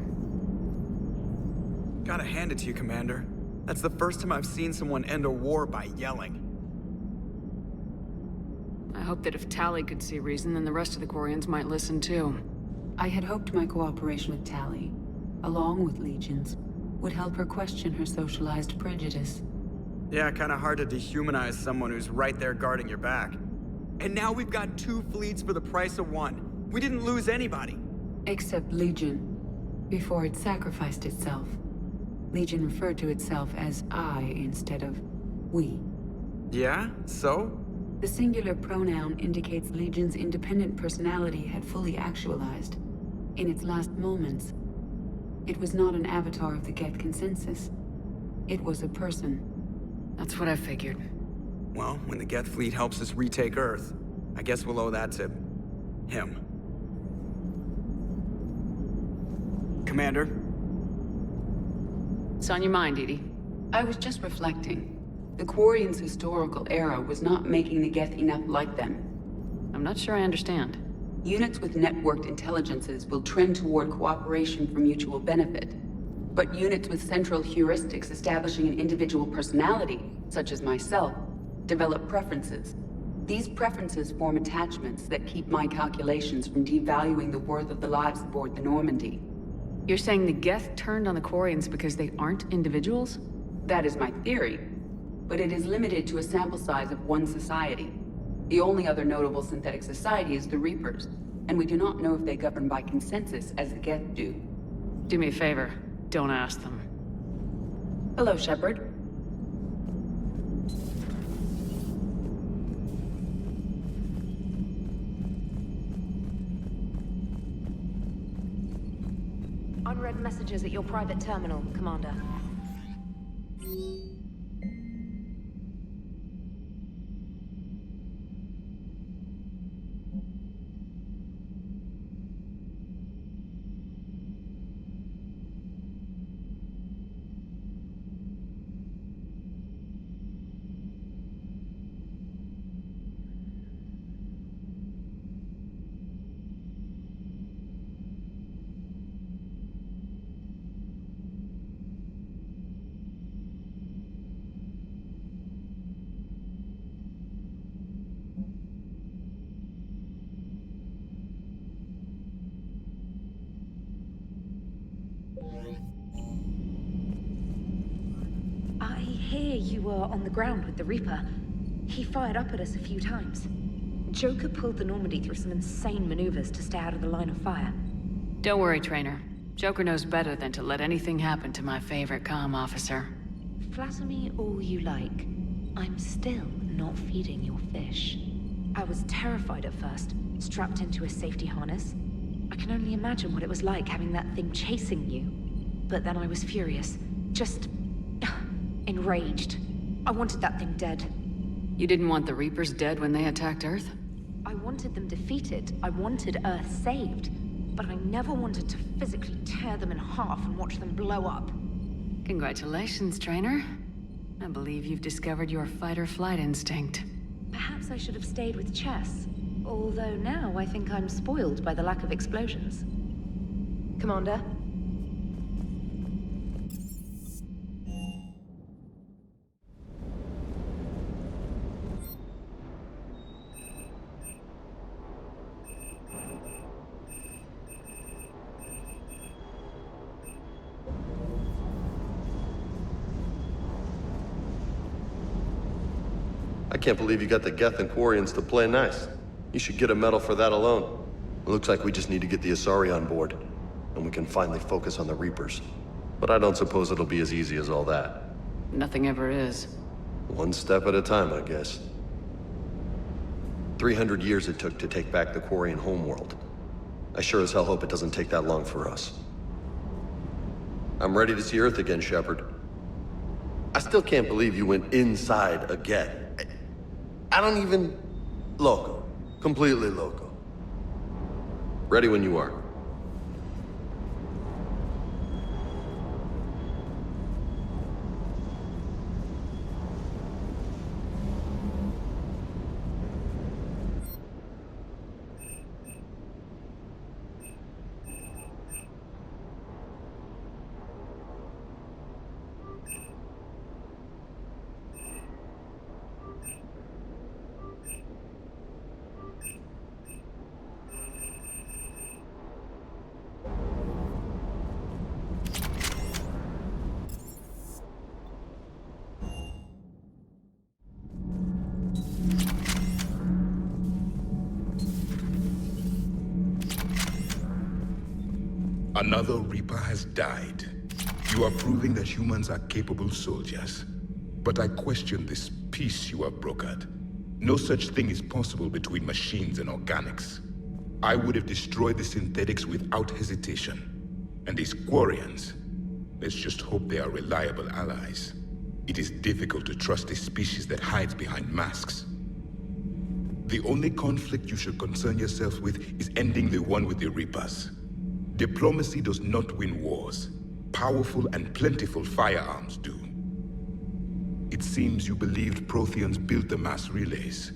Gotta hand it to you, Commander. That's the first time I've seen someone end a war by yelling. I hope that if Tali could see reason, then the rest of the Quarians might listen too. I had hoped my cooperation with Tali, along with Legions, would help her question her socialized prejudice. Yeah, kinda hard to dehumanize someone who's right there guarding your back. And now we've got 2 fleets for the price of 1. We didn't lose anybody. Except Legion, before it sacrificed itself. Legion referred to itself as I instead of we. Yeah? So? The singular pronoun indicates Legion's independent personality had fully actualized. In its last moments, it was not an avatar of the Geth consensus. It was a person. That's what I figured. Well, when the Geth fleet helps us retake Earth, I guess we'll owe that to him. Commander? It's on your mind, Edie. I was just reflecting. The Quarians' historical era was not making the Geth enough like them. I'm not sure I understand. Units with networked intelligences will trend toward cooperation for mutual benefit. But units with central heuristics establishing an individual personality, such as myself, develop preferences. These preferences form attachments that keep my calculations from devaluing the worth of the lives aboard the Normandy. You're saying the Geth turned on the Quarians because they aren't individuals? That is my theory, but it is limited to a sample size of one society. The only other notable synthetic society is the Reapers, and we do not know if they govern by consensus as the Geth do. Do me a favor, don't ask them. Hello, Shepard. Unread messages at your private terminal, Commander. hear you were on the ground with the Reaper. He fired up at us a few times. Joker pulled the Normandy through some insane maneuvers to stay out of the line of fire. Don't worry, Trainer. Joker knows better than to let anything happen to my favorite comm officer. Flatter me all you like. I'm still not feeding your fish. I was terrified at first, strapped into a safety harness. I can only imagine what it was like having that thing chasing you. But then I was furious. Just... enraged. I wanted that thing dead. You didn't want the Reapers dead when they attacked Earth? I wanted them defeated. I wanted Earth saved. But I never wanted to physically tear them in half and watch them blow up. Congratulations, Trainer. I believe you've discovered your fight-or-flight instinct. Perhaps I should have stayed with chess. Although now I think I'm spoiled by the lack of explosions. Commander? I can't believe you got the Geth and Quarians to play nice. You should get a medal for that alone. It looks like we just need to get the Asari on board, and we can finally focus on the Reapers. But I don't suppose it'll be as easy as all that. Nothing ever is. One step at a time, I guess. 300 years it took to take back the Quarian homeworld. I sure as hell hope it doesn't take that long for us. I'm ready to see Earth again, Shepard. I still can't believe you went inside a Geth. I don't even... Loco. Completely loco. Ready when you are. Another Reaper has died. You are proving that humans are capable soldiers. But I question this peace you have brokered. No such thing is possible between machines and organics. I would have destroyed the synthetics without hesitation. And these Quarians, let's just hope they are reliable allies. It is difficult to trust a species that hides behind masks. The only conflict you should concern yourself with is ending the one with the Reapers. Diplomacy does not win wars. Powerful and plentiful firearms do. It seems you believed Protheans built the mass relays.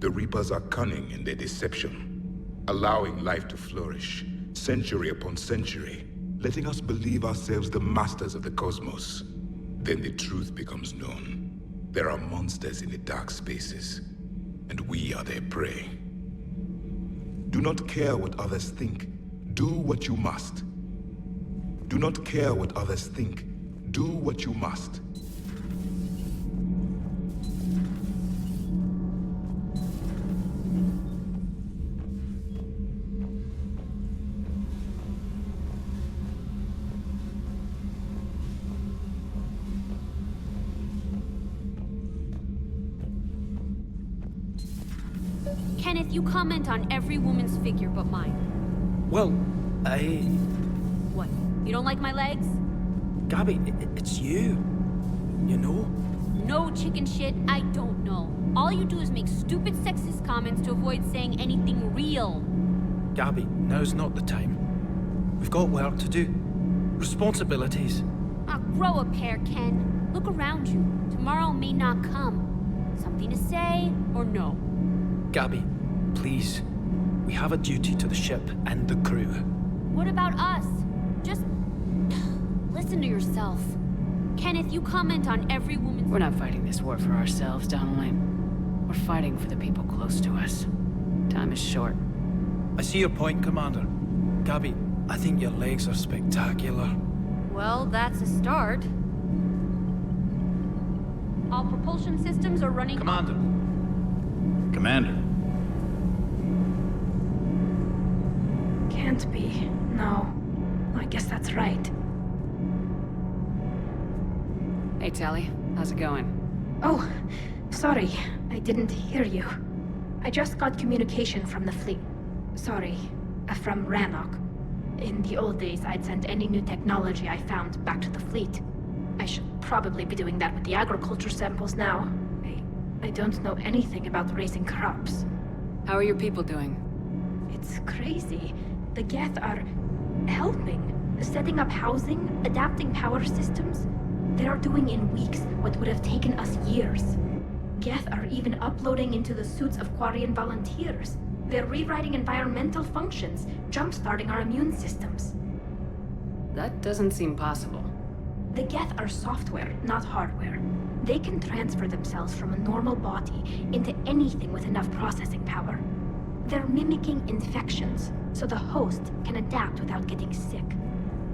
The Reapers are cunning in their deception, allowing life to flourish, century upon century, letting us believe ourselves the masters of the cosmos. Then the truth becomes known. There are monsters in the dark spaces, and we are their prey. Do not care what others think. Do what you must. Do not care what others think. Do what you must. Kenneth, you comment on every woman's figure but mine. Well, What? You don't like my legs? Gabby, it's you. You know? No chicken shit, I don't know. All you do is make stupid sexist comments to avoid saying anything real. Gabby, now's not the time. We've got work to do. Responsibilities. Grow a pair, Ken. Look around you. Tomorrow may not come. Something to say or no? Gabby, please. We have a duty to the ship and the crew. What about us? Just listen to yourself. Kenneth, you comment on every woman's... We're not fighting this war for ourselves, Donnelly. We're fighting for the people close to us. Time is short. I see your point, Commander. Gabby, I think your legs are spectacular. Well, that's a start. All propulsion systems are running... Commander. Commander. Can't be. No. I guess that's right. Hey, Tali. How's it going? Oh, sorry. I didn't hear you. I just got communication from the fleet. Sorry. From Renagade. In the old days, I'd send any new technology I found back to the fleet. I should probably be doing that with the agriculture samples now. I don't know anything about raising crops. How are your people doing? It's crazy. The Geth are helping. Setting up housing, adapting power systems. They are doing in weeks what would have taken us years. Geth are even uploading into the suits of Quarian volunteers. They're rewriting environmental functions, jump-starting our immune systems. That doesn't seem possible. The Geth are software, not hardware. They can transfer themselves from a normal body into anything with enough processing power. They're mimicking infections, so the host can adapt without getting sick.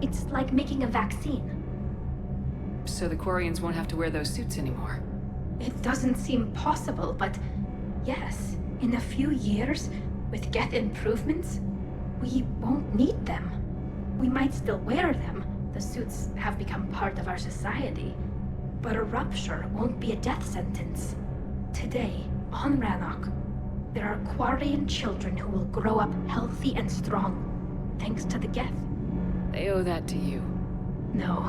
It's like making a vaccine. So the Quarians won't have to wear those suits anymore? It doesn't seem possible, but yes, in a few years, with Geth improvements, we won't need them. We might still wear them. The suits have become part of our society. But a rupture won't be a death sentence. Today, on Renagade, there are Quarian children who will grow up healthy and strong, thanks to the Geth. They owe that to you. No.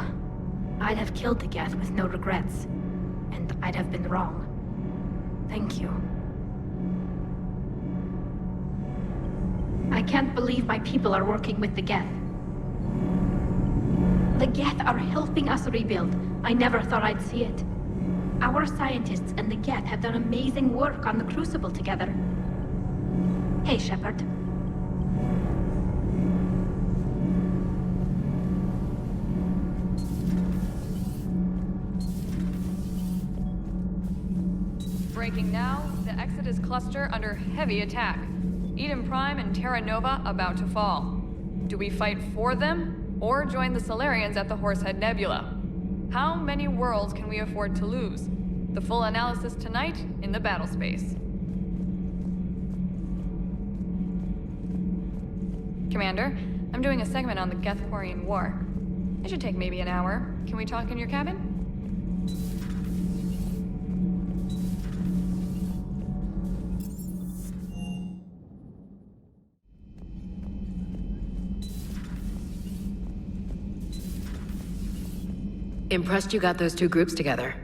I'd have killed the Geth with no regrets. And I'd have been wrong. Thank you. I can't believe my people are working with the Geth. The Geth are helping us rebuild. I never thought I'd see it. Our scientists and the Geth have done amazing work on the Crucible together. Hey, Shepard. Breaking now, the Exodus cluster under heavy attack. Eden Prime and Terra Nova about to fall. Do we fight for them, or join the Solarians at the Horsehead Nebula? How many worlds can we afford to lose? The full analysis tonight in the battle space. Commander, I'm doing a segment on the Geth-Quarian War. It should take maybe an hour. Can we talk in your cabin? Impressed you got those two groups together.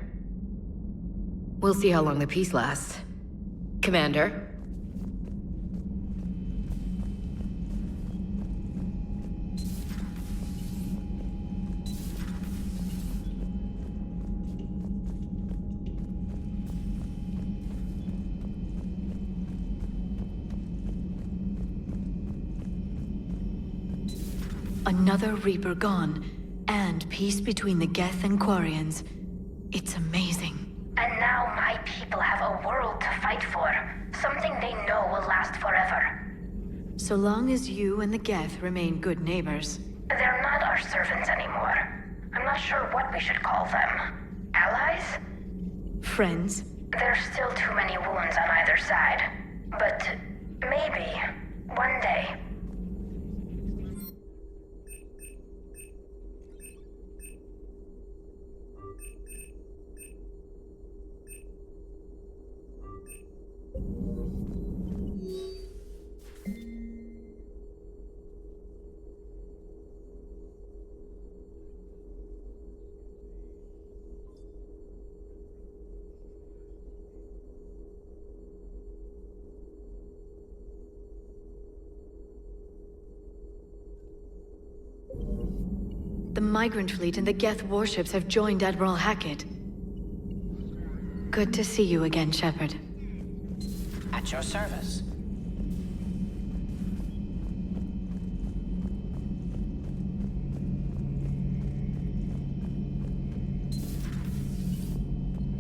We'll see how long the peace lasts. Commander? Another Reaper gone. And peace between the Geth and Quarians. It's amazing. And now my people have a world to fight for. Something they know will last forever. So long as you and the Geth remain good neighbors. They're not our servants anymore. I'm not sure what we should call them. Allies? Friends? There's still too many wounds on either side. But maybe, one day. The Migrant Fleet and the Geth warships have joined Admiral Hackett. Good to see you again, Shepard. At your service.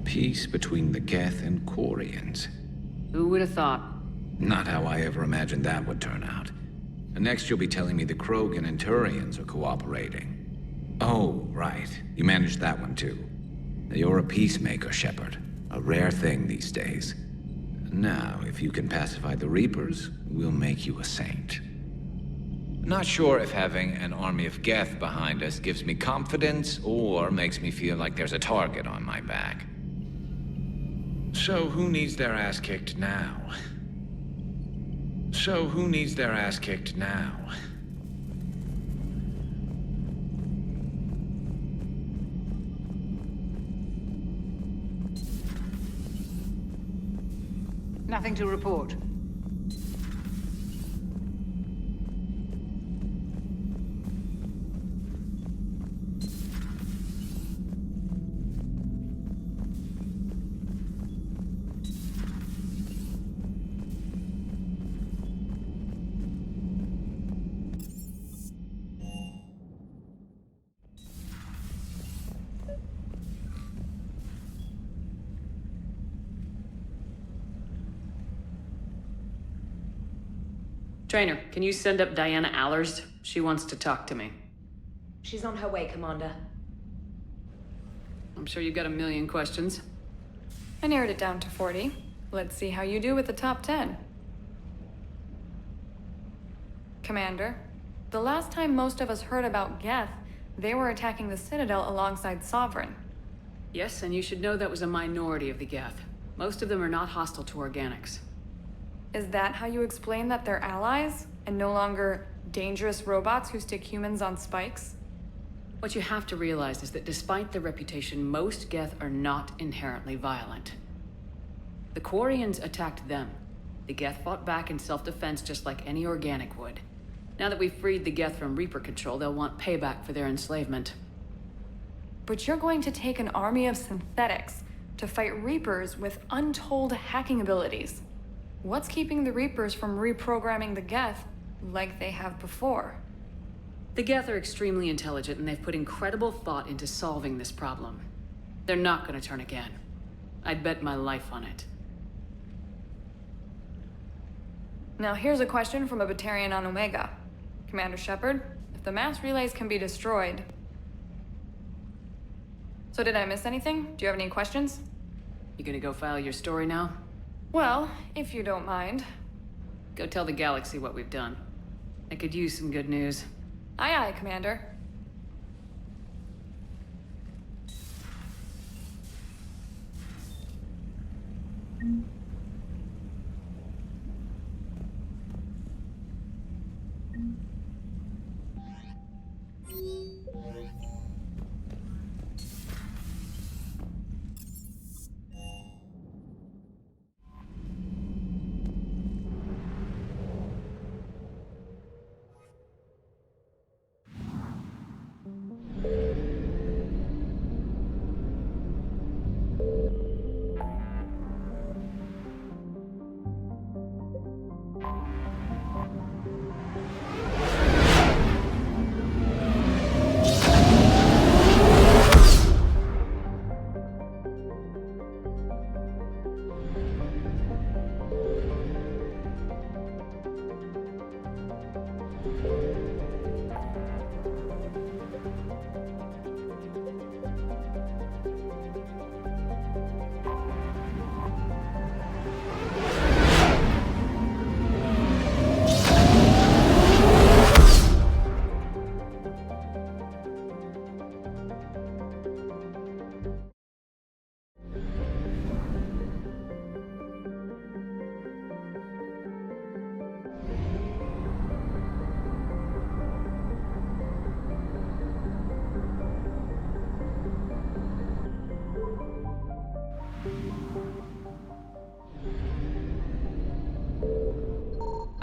Peace between the Geth and Quarians. Who would have thought? Not how I ever imagined that would turn out. And next you'll be telling me the Krogan and Turians are cooperating. Oh, right. You managed that one too. You're a peacemaker, Shepard. A rare thing these days. Now, if you can pacify the Reapers, we'll make you a saint. Not sure if having an army of Geth behind us gives me confidence or makes me feel like there's a target on my back. So who needs their ass kicked now? Nothing to report. Trainer, can you send up Diana Allers? She wants to talk to me. She's on her way, Commander. I'm sure you've got a million questions. I narrowed it down to 40. Let's see how you do with the top 10. Commander, the last time most of us heard about Geth, they were attacking the Citadel alongside Sovereign. Yes, and you should know that was a minority of the Geth. Most of them are not hostile to organics. Is that how you explain that they're allies, and no longer dangerous robots who stick humans on spikes? What you have to realize is that despite their reputation, most Geth are not inherently violent. The Quarians attacked them. The Geth fought back in self-defense just like any organic would. Now that we've freed the Geth from Reaper control, they'll want payback for their enslavement. But you're going to take an army of synthetics to fight Reapers with untold hacking abilities. What's keeping the Reapers from reprogramming the Geth like they have before? The Geth are extremely intelligent, and they've put incredible thought into solving this problem. They're not going to turn again. I'd bet my life on it. Now here's a question from a Batarian on Omega. Commander Shepard, if the mass relays can be destroyed... So did I miss anything? Do you have any questions? You gonna go file your story now? Well, if you don't mind. Go tell the galaxy what we've done. I could use some good news. Aye aye, Commander.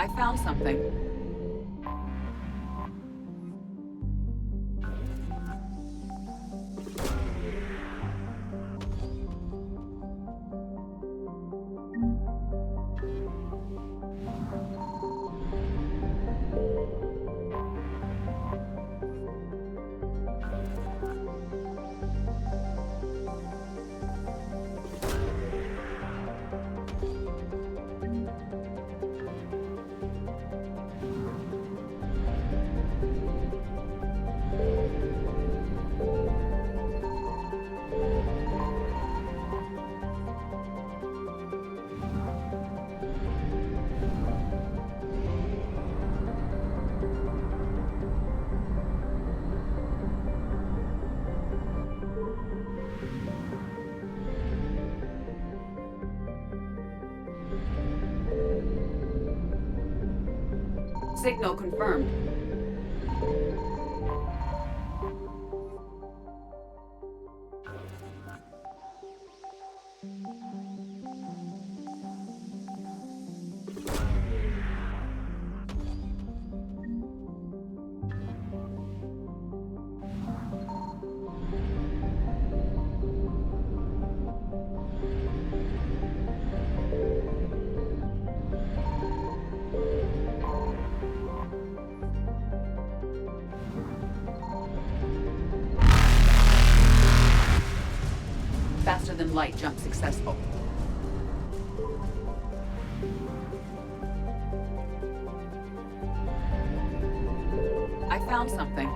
I found something. Signal confirmed. Faster than light jump successful. I found something.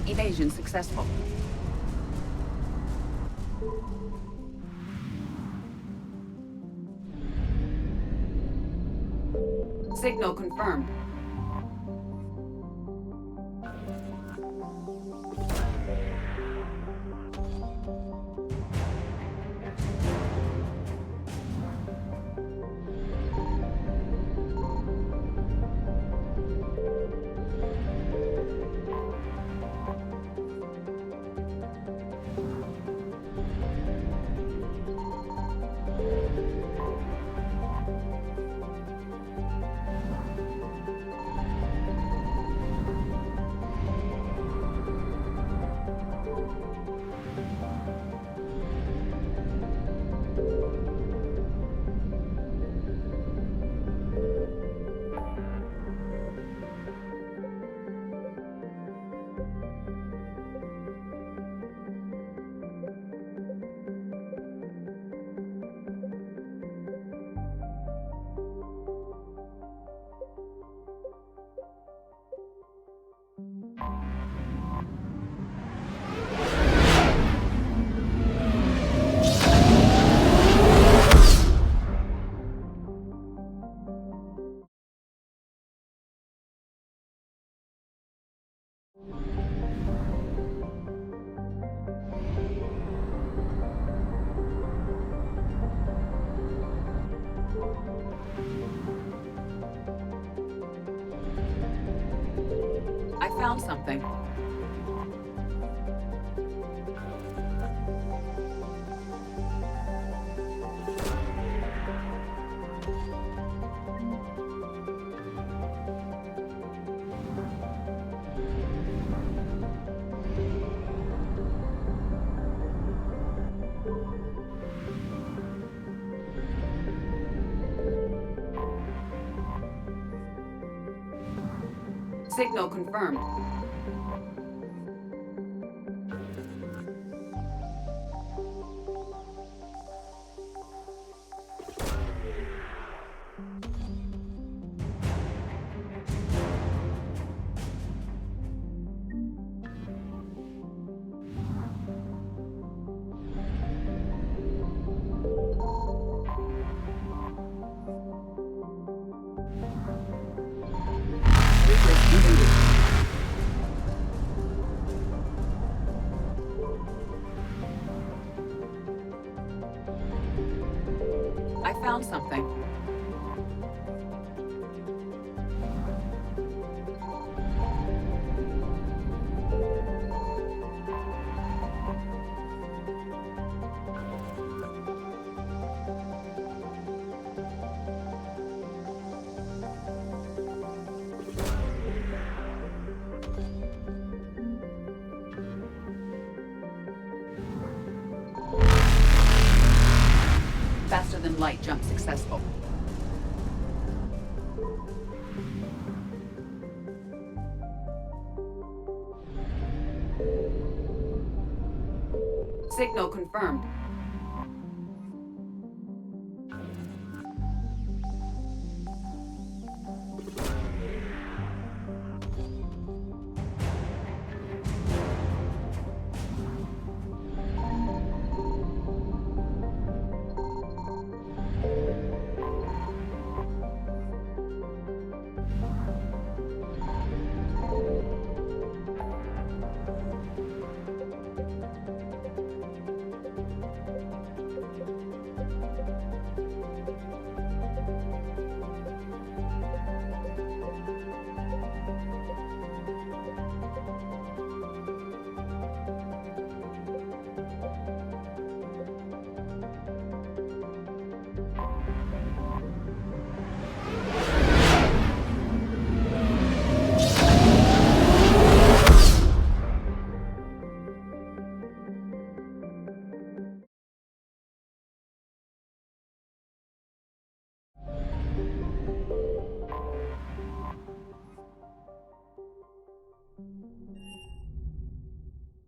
Evasion successful. Signal confirmed. I found something. Signal confirmed. I found something. Faster than light jump successful. Signal confirmed.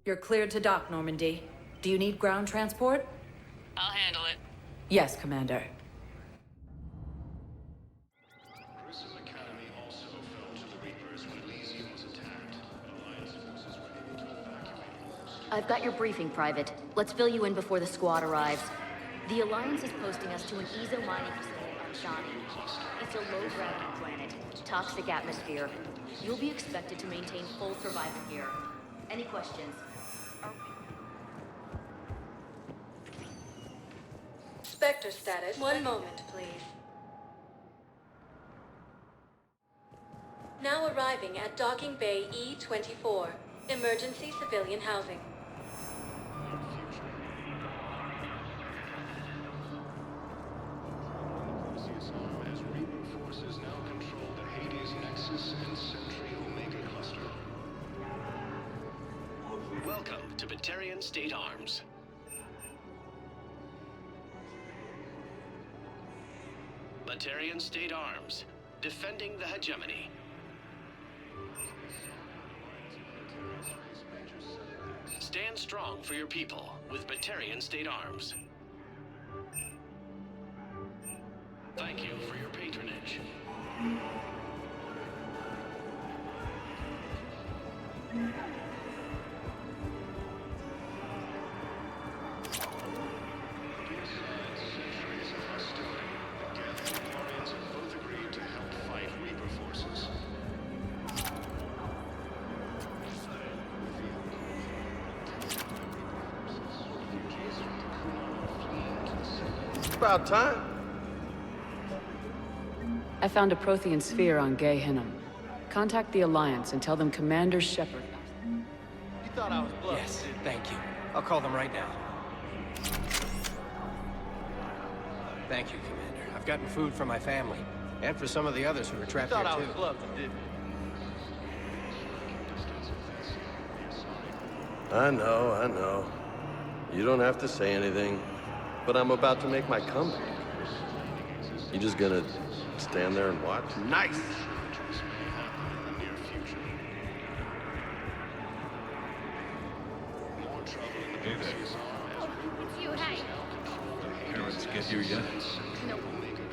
You're cleared to dock, Normandy. Do you need ground transport? I'll handle it. Yes, Commander. I've got your briefing, Private. Let's fill you in before the squad arrives. The Alliance is posting us to an ESO mining facility on Shani. It's a low-gravity planet, toxic atmosphere. You'll be expected to maintain full survival gear. Any questions? Spectre status. One moment, please. Now arriving at Docking Bay E-24. Emergency civilian housing. As Reaper forces now control the Hades Nexus and Sentry Omega cluster. Welcome to Batarian State Arms. Batarian State Arms, defending the hegemony. Stand strong for your people with Batarian State Arms. Thank you for your patronage. Centuries of hostility, the Geth and Paragon have both agreed to help fight Reaper forces. It's about time. I found a Prothean sphere on Gay Hinnom. Contact the Alliance and tell them Commander Shepard. You thought I was bluffing? Yes, thank you. I'll call them right now. Thank you, Commander. I've gotten food for my family, and for some of the others who were trapped here, too. You thought I was bluffing, didn't you? I know. You don't have to say anything, but I'm about to make my comeback. You just gonna stand there and watch? Nice! Hey there. Oh, it's you, hey. Parents get here yet? No,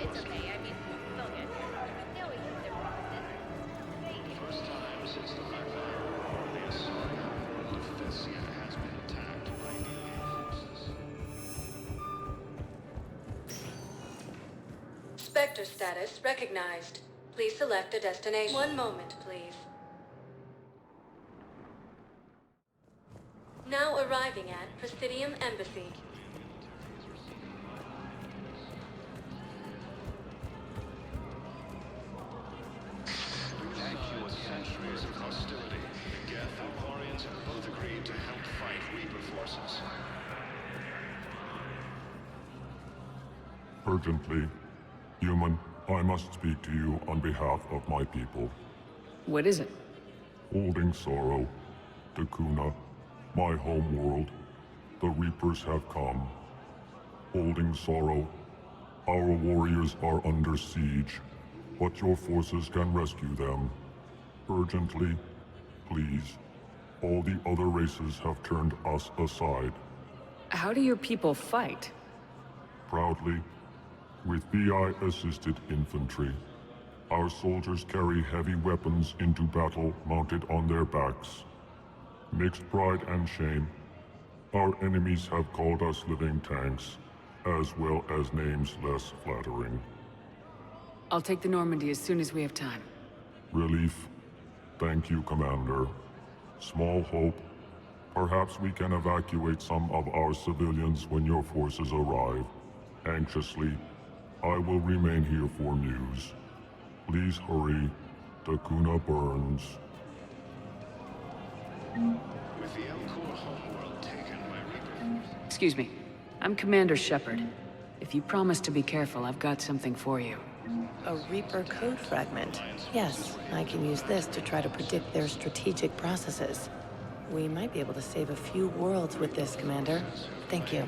it's okay. I mean, they'll get here. They always use their process. First time since the Black Fire, the assault world of Thessia has been attacked by alien forces. Spectre status recognized. Please select a destination. One moment, please. Now arriving at Presidium Embassy. Centuries of hostility, the Geth and Paragon have both agreed to help fight Reaper forces. Urgently, human, I must speak to you on behalf of my people. What is it? Holding sorrow, Dakuna, my home world, the Reapers have come. Holding sorrow, our warriors are under siege, but your forces can rescue them. Urgently, please. All the other races have turned us aside. How do your people fight? Proudly, with VI-assisted infantry. Our soldiers carry heavy weapons into battle mounted on their backs. Mixed pride and shame, our enemies have called us living tanks, as well as names less flattering. I'll take the Normandy as soon as we have time. Relief. Thank you, Commander. Small hope. Perhaps we can evacuate some of our civilians when your forces arrive. Anxiously, I will remain here for news. Please hurry. Dakuna burns. With the Elcor homeworld taken by Reaper forces. Excuse me. I'm Commander Shepard. If you promise to be careful, I've got something for you. A Reaper code fragment. Yes, I can use this to try to predict their strategic processes. We might be able to save a few worlds with this, Commander. Thank you.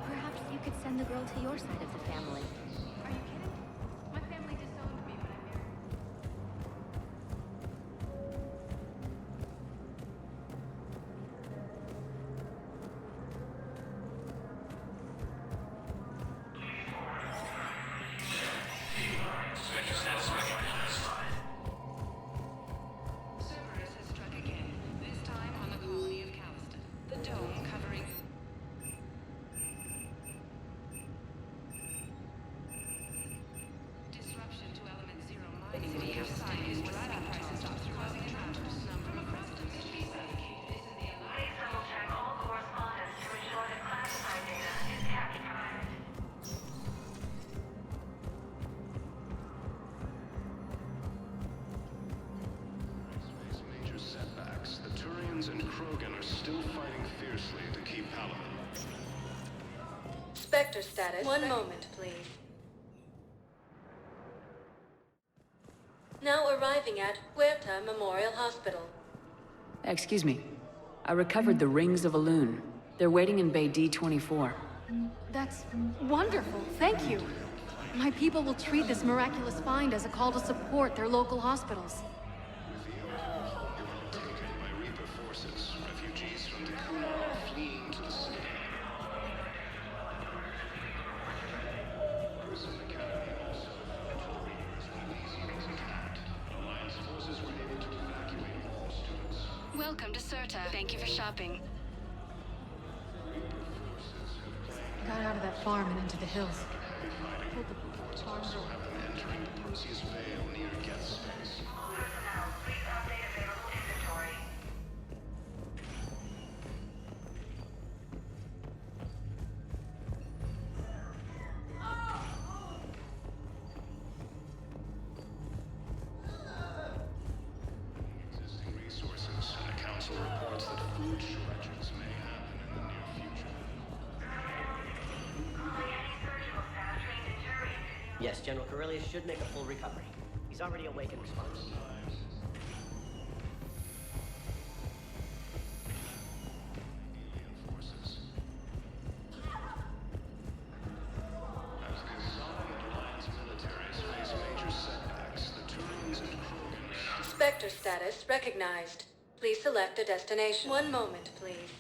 Perhaps you could send the girl to your side of the family. Are you kidding? Major setbacks. The Turians and Krogan are still fighting fiercely to keep Paragon. Spectre status. One moment, please. Now arriving at Huerta Memorial Hospital. Excuse me. I recovered the rings of Elune. They're waiting in Bay D24. That's wonderful. Thank you. My people will treat this miraculous find as a call to support their local hospitals. Taken by Reaper forces, refugees from Dakuna are fleeing to the city. Prison Academy also. was attacked. Alliance forces were able to evacuate all students. Welcome to Serta. Thank you for shopping. Got out of that farm and into the hills. Also have them entering the Perseus Vale near Geth space. Existing resources, and a council reports that food shortages may happen in the near future. Yes, General Corellius should make a full recovery. He's already awake and responsive. As the Asylum Alliance militaries face major setbacks, the Turians and Krogan... Spectre status recognized. Please select a destination. One moment, please.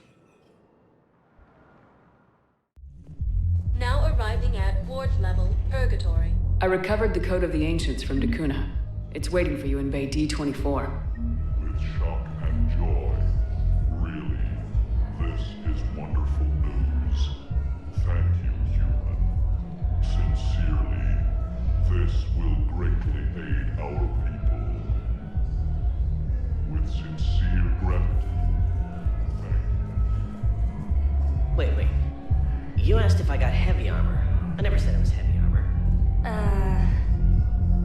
Now arriving at Ward's level, Purgatory. I recovered the Code of the Ancients from Dakuna. It's waiting for you in Bay D24. With shock and joy. Really, this is wonderful news. Thank you, human. Sincerely, this will greatly aid our people. With sincere gratitude, thank you. Wait. You asked if I got heavy armor. I never said it was heavy armor.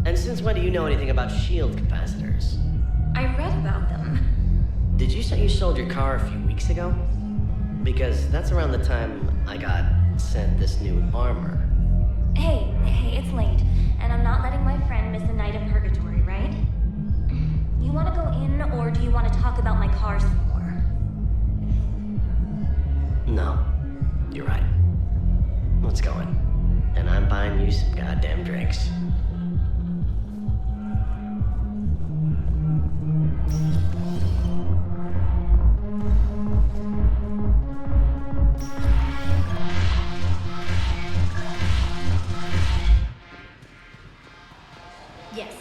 And since when do you know anything about shield capacitors? I read about them. Did you say you sold your car a few weeks ago? Because that's around the time I got sent this new armor. Hey, it's late, and I'm not letting my friend miss a night of purgatory, right? You want to go in, or do you want to talk about my car some more? No, you're right. Let's go in. And I'm buying you some goddamn drinks. Yes,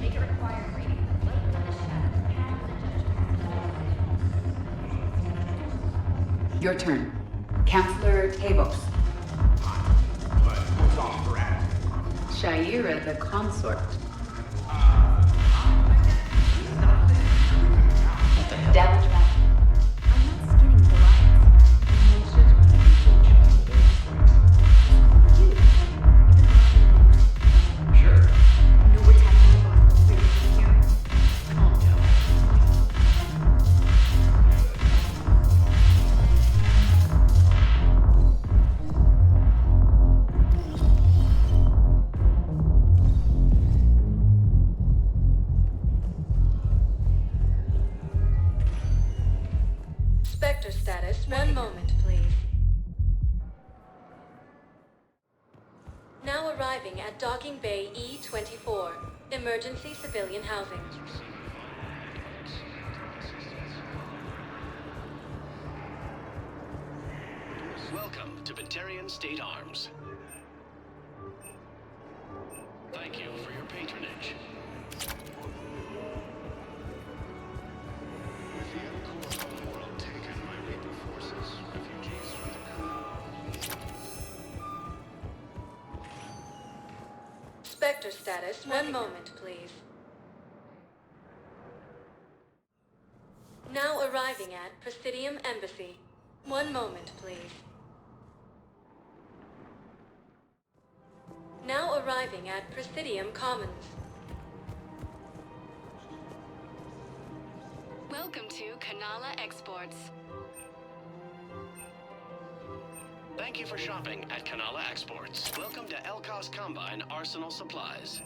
make a required rating. Wait for the shadows to pass the judgment. Your turn. Counselor Tavos. But what's off for at? Shaira the consort. Damage back. I'm not skinning the lions. Sure. No attacking the here. Calm down. Spectre status. One moment, please. Now arriving at Docking Bay E24. Emergency civilian housing. Welcome to Batarian State Arms. Thank you for your patronage. With the Encore homeworld taken by Reaper forces, refugees from Spectre status. One moment, please. Now arriving at Presidium Embassy. One moment, please. Now arriving at Presidium Commons. Welcome to Kanala Exports. Thank you for shopping at Kanala Exports. Welcome to Elkos Combine Arsenal Supplies.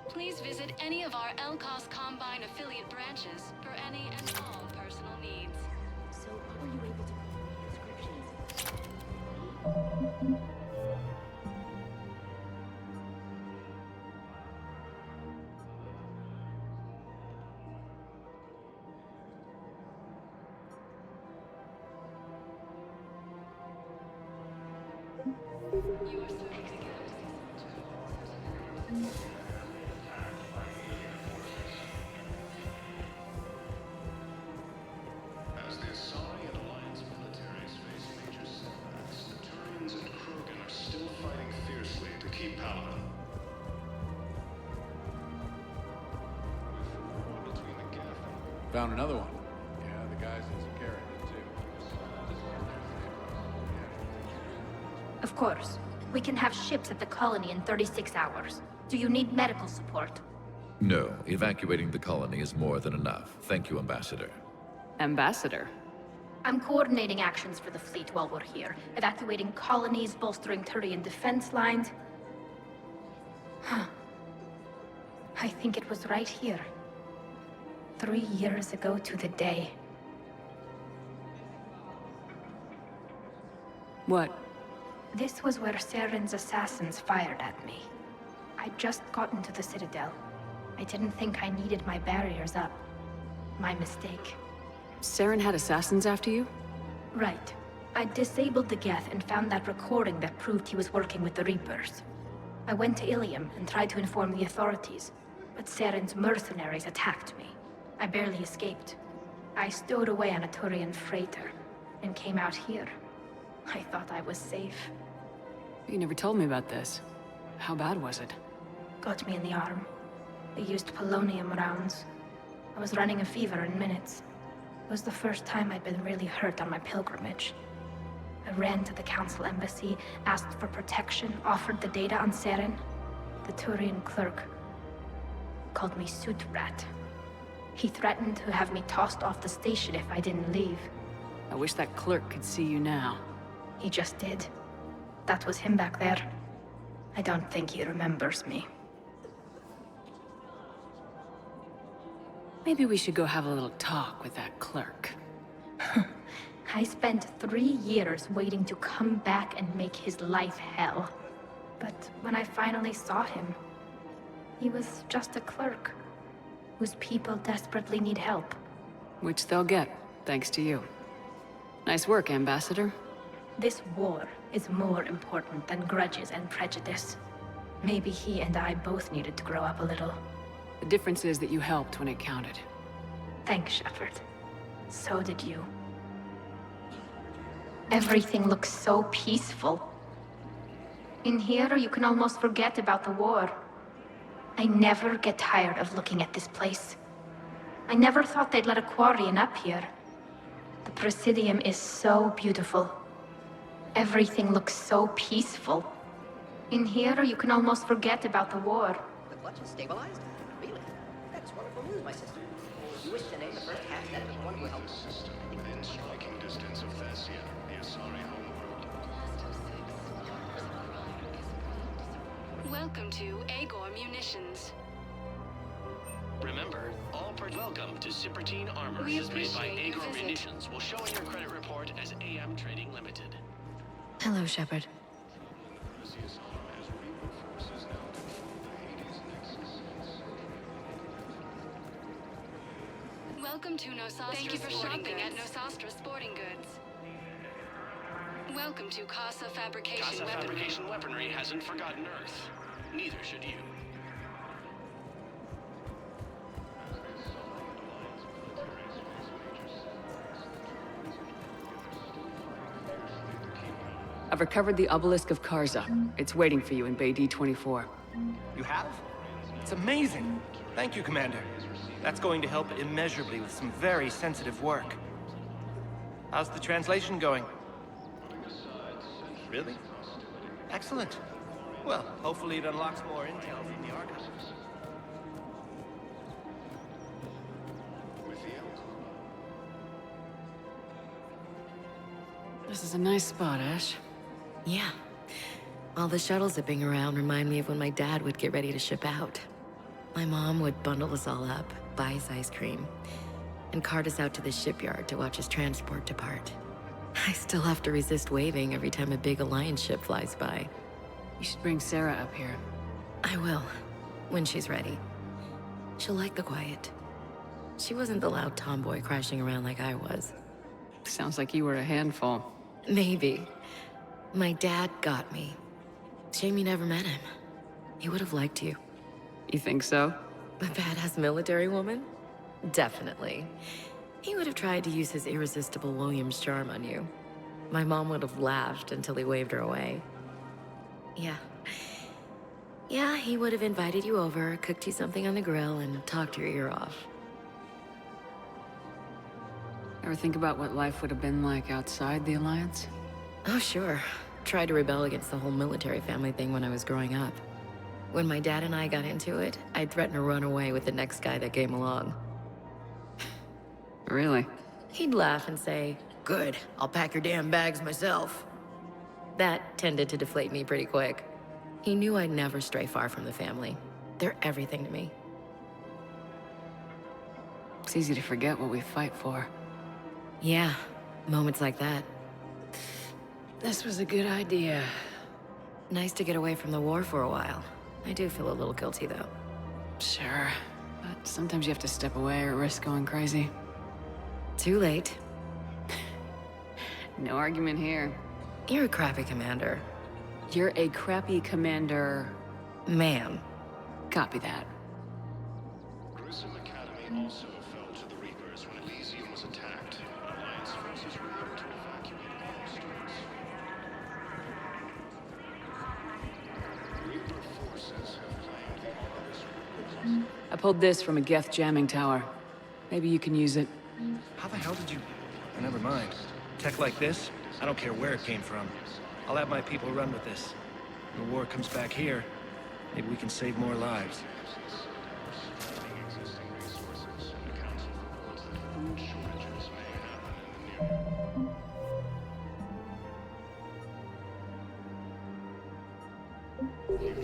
Please visit any of our Elkos Combine affiliate branches for any and all personal needs. So, how were you able to inscriptions? You are starting to get As the Asari and Alliance militaries face major setbacks, the Turians and Krogan are still fighting fiercely to keep Paragon. With war between the Geth and Found another one. Yeah, the guys in Zakara did too. Of course. We can have ships at the colony in 36 hours. Do you need medical support? No, evacuating the colony is more than enough. Thank you, Ambassador. Ambassador? I'm coordinating actions for the fleet while we're here. Evacuating colonies, bolstering Turian defense lines. Huh. I think it was right here. 3 years ago to the day. What? This was where Saren's assassins fired at me. I'd just gotten to the Citadel. I didn't think I needed my barriers up. My mistake. Saren had assassins after you? Right. I disabled the Geth and found that recording that proved he was working with the Reapers. I went to Ilium and tried to inform the authorities, but Saren's mercenaries attacked me. I barely escaped. I stowed away on a Turian freighter and came out here. I thought I was safe. You never told me about this. How bad was it? Got me in the arm. They used polonium rounds. I was running a fever in minutes. It was the first time I'd been really hurt on my pilgrimage. I ran to the Council Embassy, asked for protection, offered the data on Saren. The Turian clerk called me Suit Rat. He threatened to have me tossed off the station if I didn't leave. I wish that clerk could see you now. He just did. That was him back there. I don't think he remembers me. Maybe we should go have a little talk with that clerk. I spent 3 years waiting to come back and make his life hell. But when I finally saw him, he was just a clerk whose people desperately need help. Which they'll get, thanks to you. Nice work, Ambassador. This war is more important than grudges and prejudice. Maybe he and I both needed to grow up a little. The difference is that you helped when it counted. Thanks, Shepard. So did you. Everything looks so peaceful. In here, you can almost forget about the war. I never get tired of looking at this place. I never thought they'd let a Quarian up here. The Presidium is so beautiful. Everything looks so peaceful. In here, you can almost forget about the war. The clutch is stabilized? Really? That's wonderful news, my sister. You wish to name the first hatch that one will help. within striking distance of Thessia, the Asari homeworld. Welcome to Agor Munitions. Remember, welcome to Cipertine Armor We is made by appreciate your Agor visit. Munitions. Will show in your credit report as AM Trading Limited. Hello, Shepard. Welcome to Nosastra Thank you for shopping at Nosastra Sporting Goods. Welcome to Casa Fabrication Casa Weaponry. Fabrication Weaponry hasn't forgotten Earth. Neither should you. I've recovered the obelisk of Karza. It's waiting for you in Bay D-24. You have? It's amazing. Thank you, Commander. That's going to help immeasurably with some very sensitive work. How's the translation going? Really? Excellent. Well, hopefully it unlocks more intel from the archives. This is a nice spot, Ash. Yeah. All the shuttles zipping around remind me of when my dad would get ready to ship out. My mom would bundle us all up, buy us ice cream, and cart us out to the shipyard to watch his transport depart. I still have to resist waving every time a big Alliance ship flies by. You should bring Sarah up here. I will, when she's ready. She'll like the quiet. She wasn't the loud tomboy crashing around like I was. Sounds like you were a handful. Maybe. My dad got me. Shame you never met him. He would have liked you. You think so? A badass military woman? Definitely. He would have tried to use his irresistible Williams charm on you. My mom would have laughed until he waved her away. Yeah, he would have invited you over, cooked you something on the grill, and talked your ear off. Ever think about what life would have been like outside the Alliance? Oh, sure. Tried to rebel against the whole military family thing when I was growing up. When my dad and I got into it, I'd threaten to run away with the next guy that came along. Really? He'd laugh and say, "Good, I'll pack your damn bags myself." That tended to deflate me pretty quick. He knew I'd never stray far from the family. They're everything to me. It's easy to forget what we fight for. Yeah, moments like that. This was a good idea. Nice to get away from the war for a while. I do feel a little guilty, though. Sure, but sometimes you have to step away or risk going crazy. Too late. No argument here. You're a crappy commander. You're a crappy commander... Ma'am. Copy that. Grissom Academy also fell to the Reapers when Elysium was attacked. Alliance forces were able to evacuate all students. Reaper forces have claimed the Argus. I pulled this from a Geth jamming tower. Maybe you can use it. How the hell did you... Oh, never mind. Tech like this? I don't care where it came from. I'll have my people run with this. When the war comes back here, maybe we can save more lives. Existing resources, and the Council reports that food shortages may happen in the near...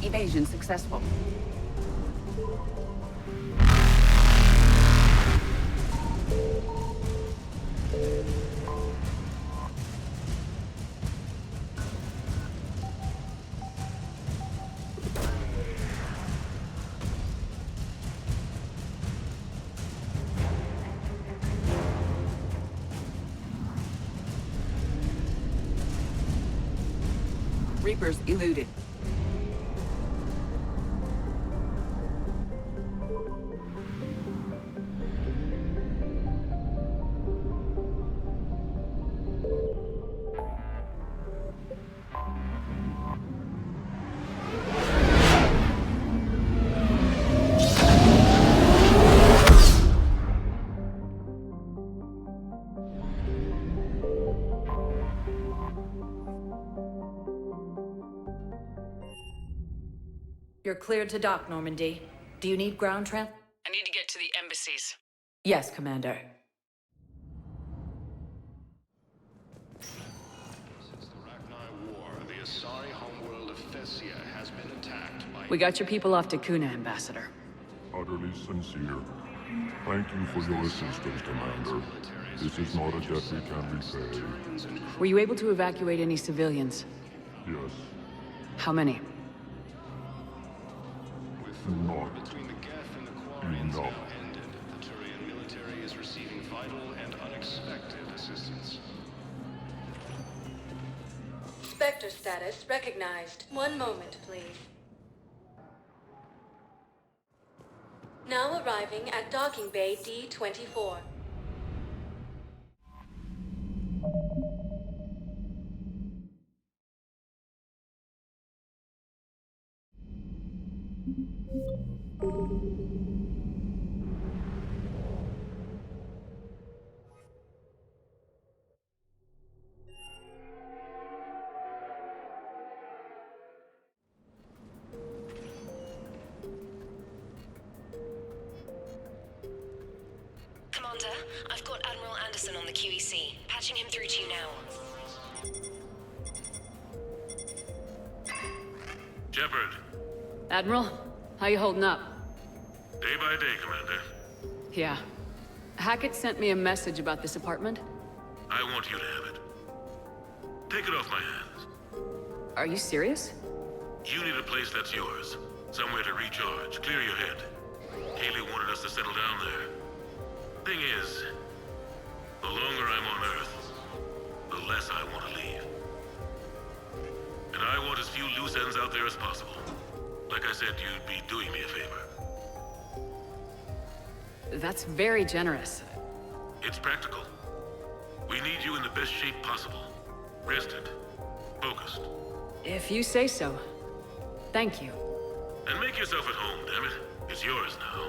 Evasion successful. Reapers eluded. You're cleared to dock, Normandy. Do you need ground tran- I need to get to the embassies. Yes, Commander. The Asari homeworld of Thessia has been attacked by... We got your people off to Kuna, Ambassador. Utterly sincere. Thank you for your assistance, Commander. This is not a debt we can repay. Were you able to evacuate any civilians? Yes. How many? Not Between the Geth and the Quarries enough. now ended, the Turian military is receiving vital and unexpected assistance. Spectre status recognized. One moment, please. Now arriving at docking bay D-24. Commander, I've got Admiral Anderson on the QEC. Patching him through to you now. Shepard. Admiral, how you holding up? Day by day, Commander. Yeah. Hackett sent me a message about this apartment. I want you to have it. Take it off my hands. Are you serious? You need a place that's yours. Somewhere to recharge, clear your head. Haley wanted us to settle down there. Thing is, the longer I'm on Earth, the less I want to leave. And I want as few loose ends out there as possible. Like I said, you'd be doing me a favor. That's very generous. It's practical. We need you in the best shape possible. Rested. Focused. If you say so. Thank you. And make yourself at home, damn it. It's yours now.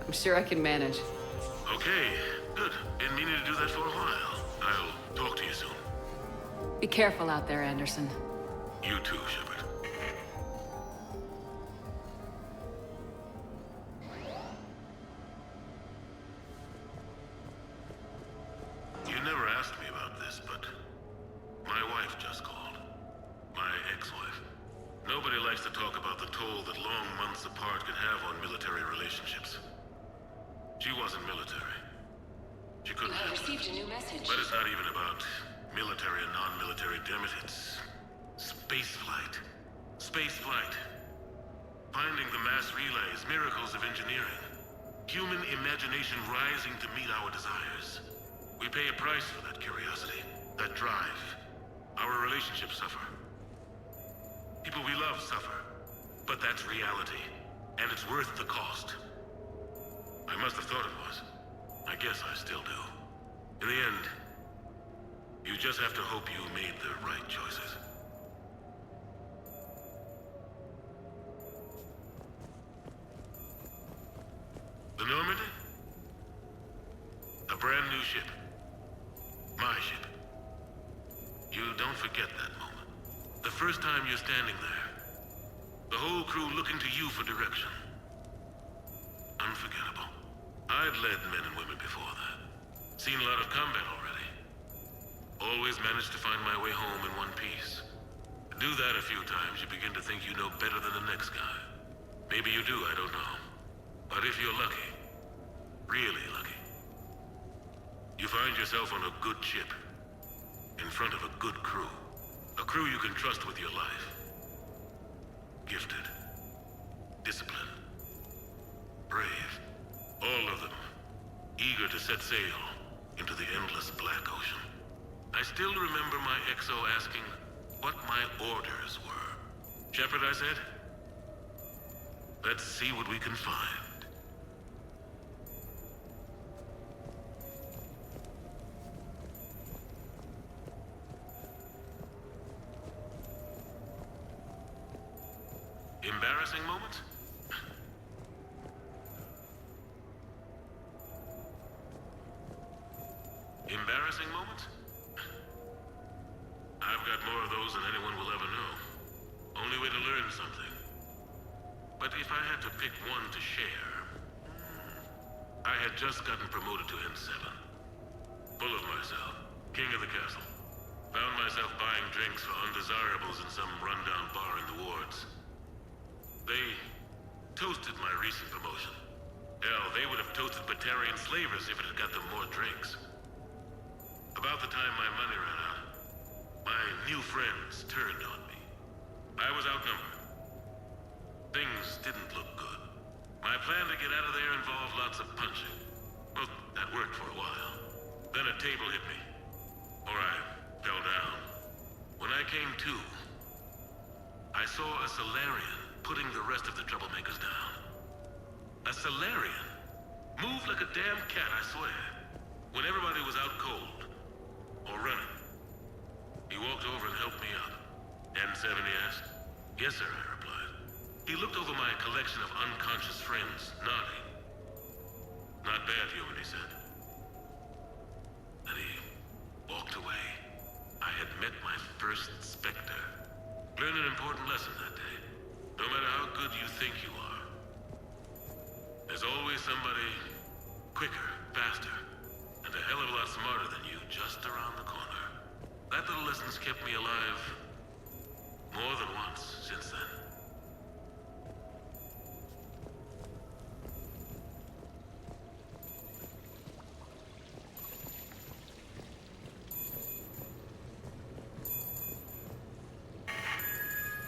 I'm sure I can manage. Okay, good. Been meaning to do that for a while. I'll talk to you soon. Be careful out there, Anderson. You too, Shepard. You never asked me about this, but my wife just called. My ex-wife. Nobody likes to talk about the toll that long months apart can have on military relationships. She wasn't military. She couldn't You have handle it. received a new message. But it's not even about military and non-military, damn it. It's space flight. Space flight. Finding the mass relays, miracles of engineering. Human imagination rising to meet our desires. We pay a price for that curiosity, that drive. Our relationships suffer. People we love suffer. But that's reality. And it's worth the cost. I must have thought it was. I guess I still do. In the end, you just have to hope you made the right choices. The Normandy? A brand new ship. My ship. You don't forget that moment. The first time you're standing there. The whole crew looking to you for direction. Unforgettable. I'd led men and women before that. Seen a lot of combat already. Always managed to find my way home in one piece. Do that a few times, you begin to think you know better than the next guy. Maybe you do, I don't know. But if you're lucky, really lucky, you find yourself on a good ship, in front of a good crew. A crew you can trust with your life. Gifted. Disciplined. Brave. All of them. Eager to set sail into the endless black ocean. I still remember my XO asking what my orders were. Shepard, I said. Let's see what we can find. Embarrassing moments? Embarrassing moments? I've got more of those than anyone will ever know. Only way to learn something. But if I had to pick one to share, I had just gotten promoted to N7. Full of myself, king of the castle. Found myself buying drinks for undesirables in some rundown bar in the wards. They toasted my recent promotion. Hell, they would have toasted Batarian slavers if it had got them more drinks. About the time my money ran out, my new friends turned on me. I was outnumbered. Things didn't look good. My plan to get out of there involved lots of punching. Well, that worked for a while. Then a table hit me. Or I fell down. When I came to, I saw a Solarian putting the rest of the troublemakers down. A Solarian? Moved like a damn cat, I swear. When everybody was out cold. Or running. He walked over and helped me up. N7, he asked. Yes, sir, I replied. He looked over my collection of unconscious friends, nodding. Not bad, human, he said. And he walked away. I had met my first Spectre. Learned an important lesson that day. No matter how good you think you are, there's always somebody quicker, faster, and a hell of a lot smarter than you just around the corner. That little lesson's kept me alive more than once since then.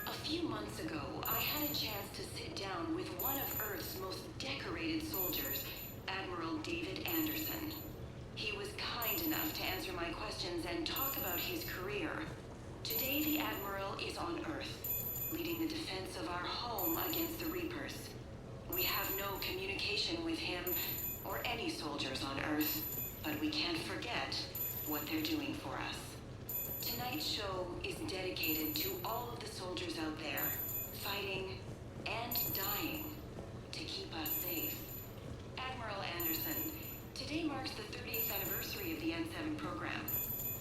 A few months ago, I had a chance to sit down with one of Earth's most decorated soldiers, Admiral David Anderson. He was kind enough to answer my questions and talk about his career. Today, the Admiral is on Earth, leading the defense of our home against the Reapers. We have no communication with him or any soldiers on Earth, but we can't forget what they're doing for us. Tonight's show is dedicated to all of the soldiers out there, fighting and dying to keep us safe. Admiral Anderson, today marks the 30th anniversary of the N7 program.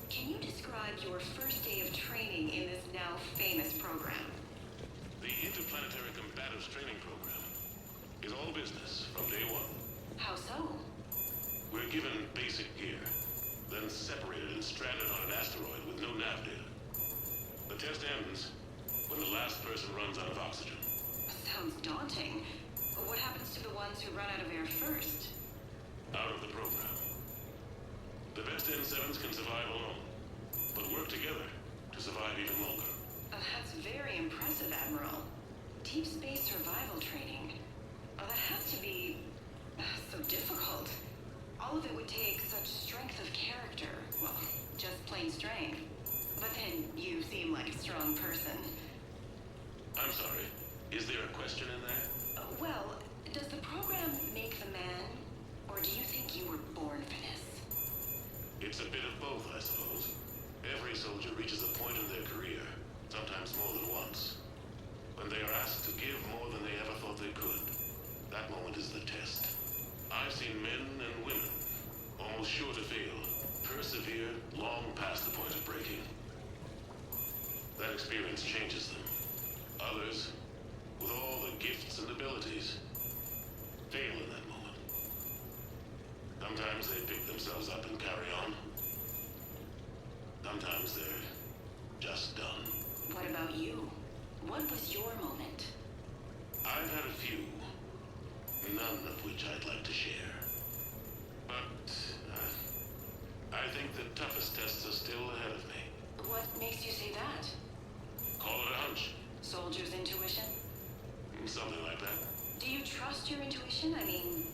Can you describe your first day of training in this now famous program? The Interplanetary Combatives Training Program is all business from day one. How so? We're given basic gear, then separated and stranded on an asteroid with no nav data. The test ends when the last person runs out of oxygen. Sounds daunting. What happens to the ones who run out of air first? Out of the program. The best N7s can survive alone, but work together to survive even longer. That's very impressive, Admiral. Deep space survival training. That has to be so difficult. All of it would take such strength of character. Well, just plain strength. But then you seem like a strong person. I'm sorry. Is there a question in there? Well, does the program make the man, or do you think you were born for this? It's a bit of both, I suppose. Every soldier reaches a point in their career, sometimes more than once, when they are asked to give more than they ever thought they could. That moment is the test. I've seen men and women, almost sure to fail, persevere long past the point of breaking. That experience changes them. Others, with all the gifts and abilities, fail in that moment. Sometimes they pick themselves up and carry on. Sometimes they're just done. What about you? What was your moment? I've had a few, none of which I'd like to share. But I think the toughest tests are still ahead of me. What makes you say that? Call it a hunch. Soldier's intuition? Something like that. Do you trust your intuition? I mean,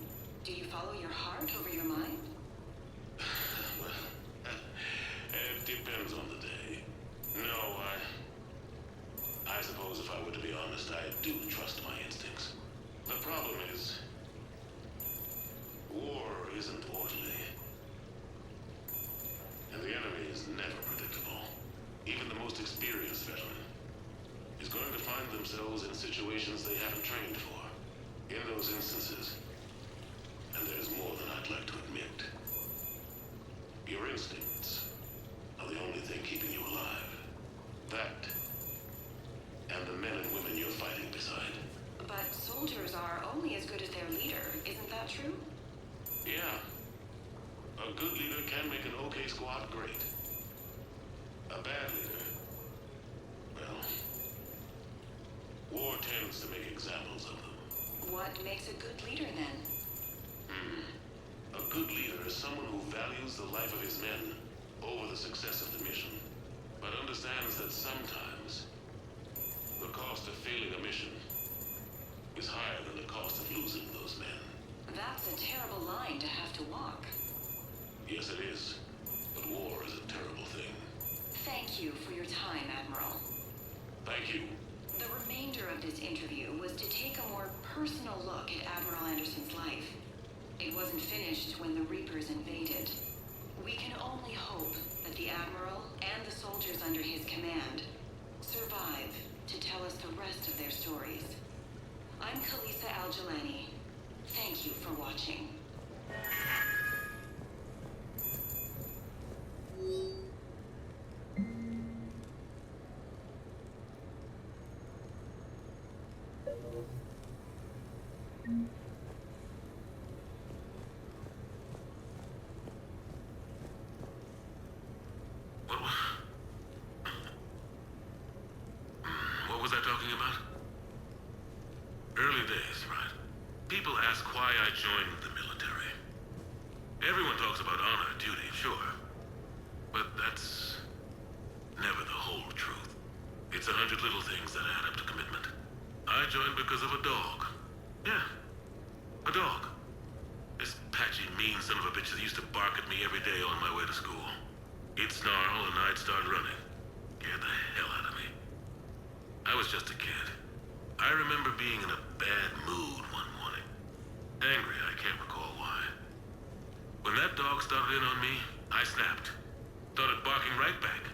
do you follow your heart over your mind? Well, it depends on the day. No, I suppose if I were to be honest, I do trust my instincts. The problem is, war isn't orderly. And the enemy is never predictable. Even the most experienced veteran is going to find themselves in situations they haven't trained for. In those instances, and there's more than I'd like to admit, your instincts are the only thing keeping you alive. That, and the men and women great squad, great. A bad leader, well, war tends to make examples of them. What makes a good leader, then? A good leader is someone who values the life of his men over the success of the mission, but understands that sometimes the cost of failing a mission is higher than the cost of losing those men. That's a terrible line to have to walk. Yes, it is. But war is a terrible thing. Thank you for your time, Admiral. Thank you. The remainder of this interview was to take a more personal look at Admiral Anderson's life. It wasn't finished when the Reapers invaded. We can only hope that the Admiral and the soldiers under his command survive to tell us the rest of their stories. I'm Khaleesa Al-Jilani. Thank you for watching. What was I talking about? Early days, right? People ask why I joined the military. Everyone talks about honor, duty, sure. But that's never the whole truth. It's 100 little things that add up to commitment. I joined because of a dog. Yeah, a dog. This patchy, mean son of a bitch that used to bark at me every day on my way to school. He'd snarl and I'd start running. Scared the hell out of me. I was just a kid. I remember being in a bad mood one morning. Angry, I can't recall why. When that dog started in on me, I snapped. Started barking right back.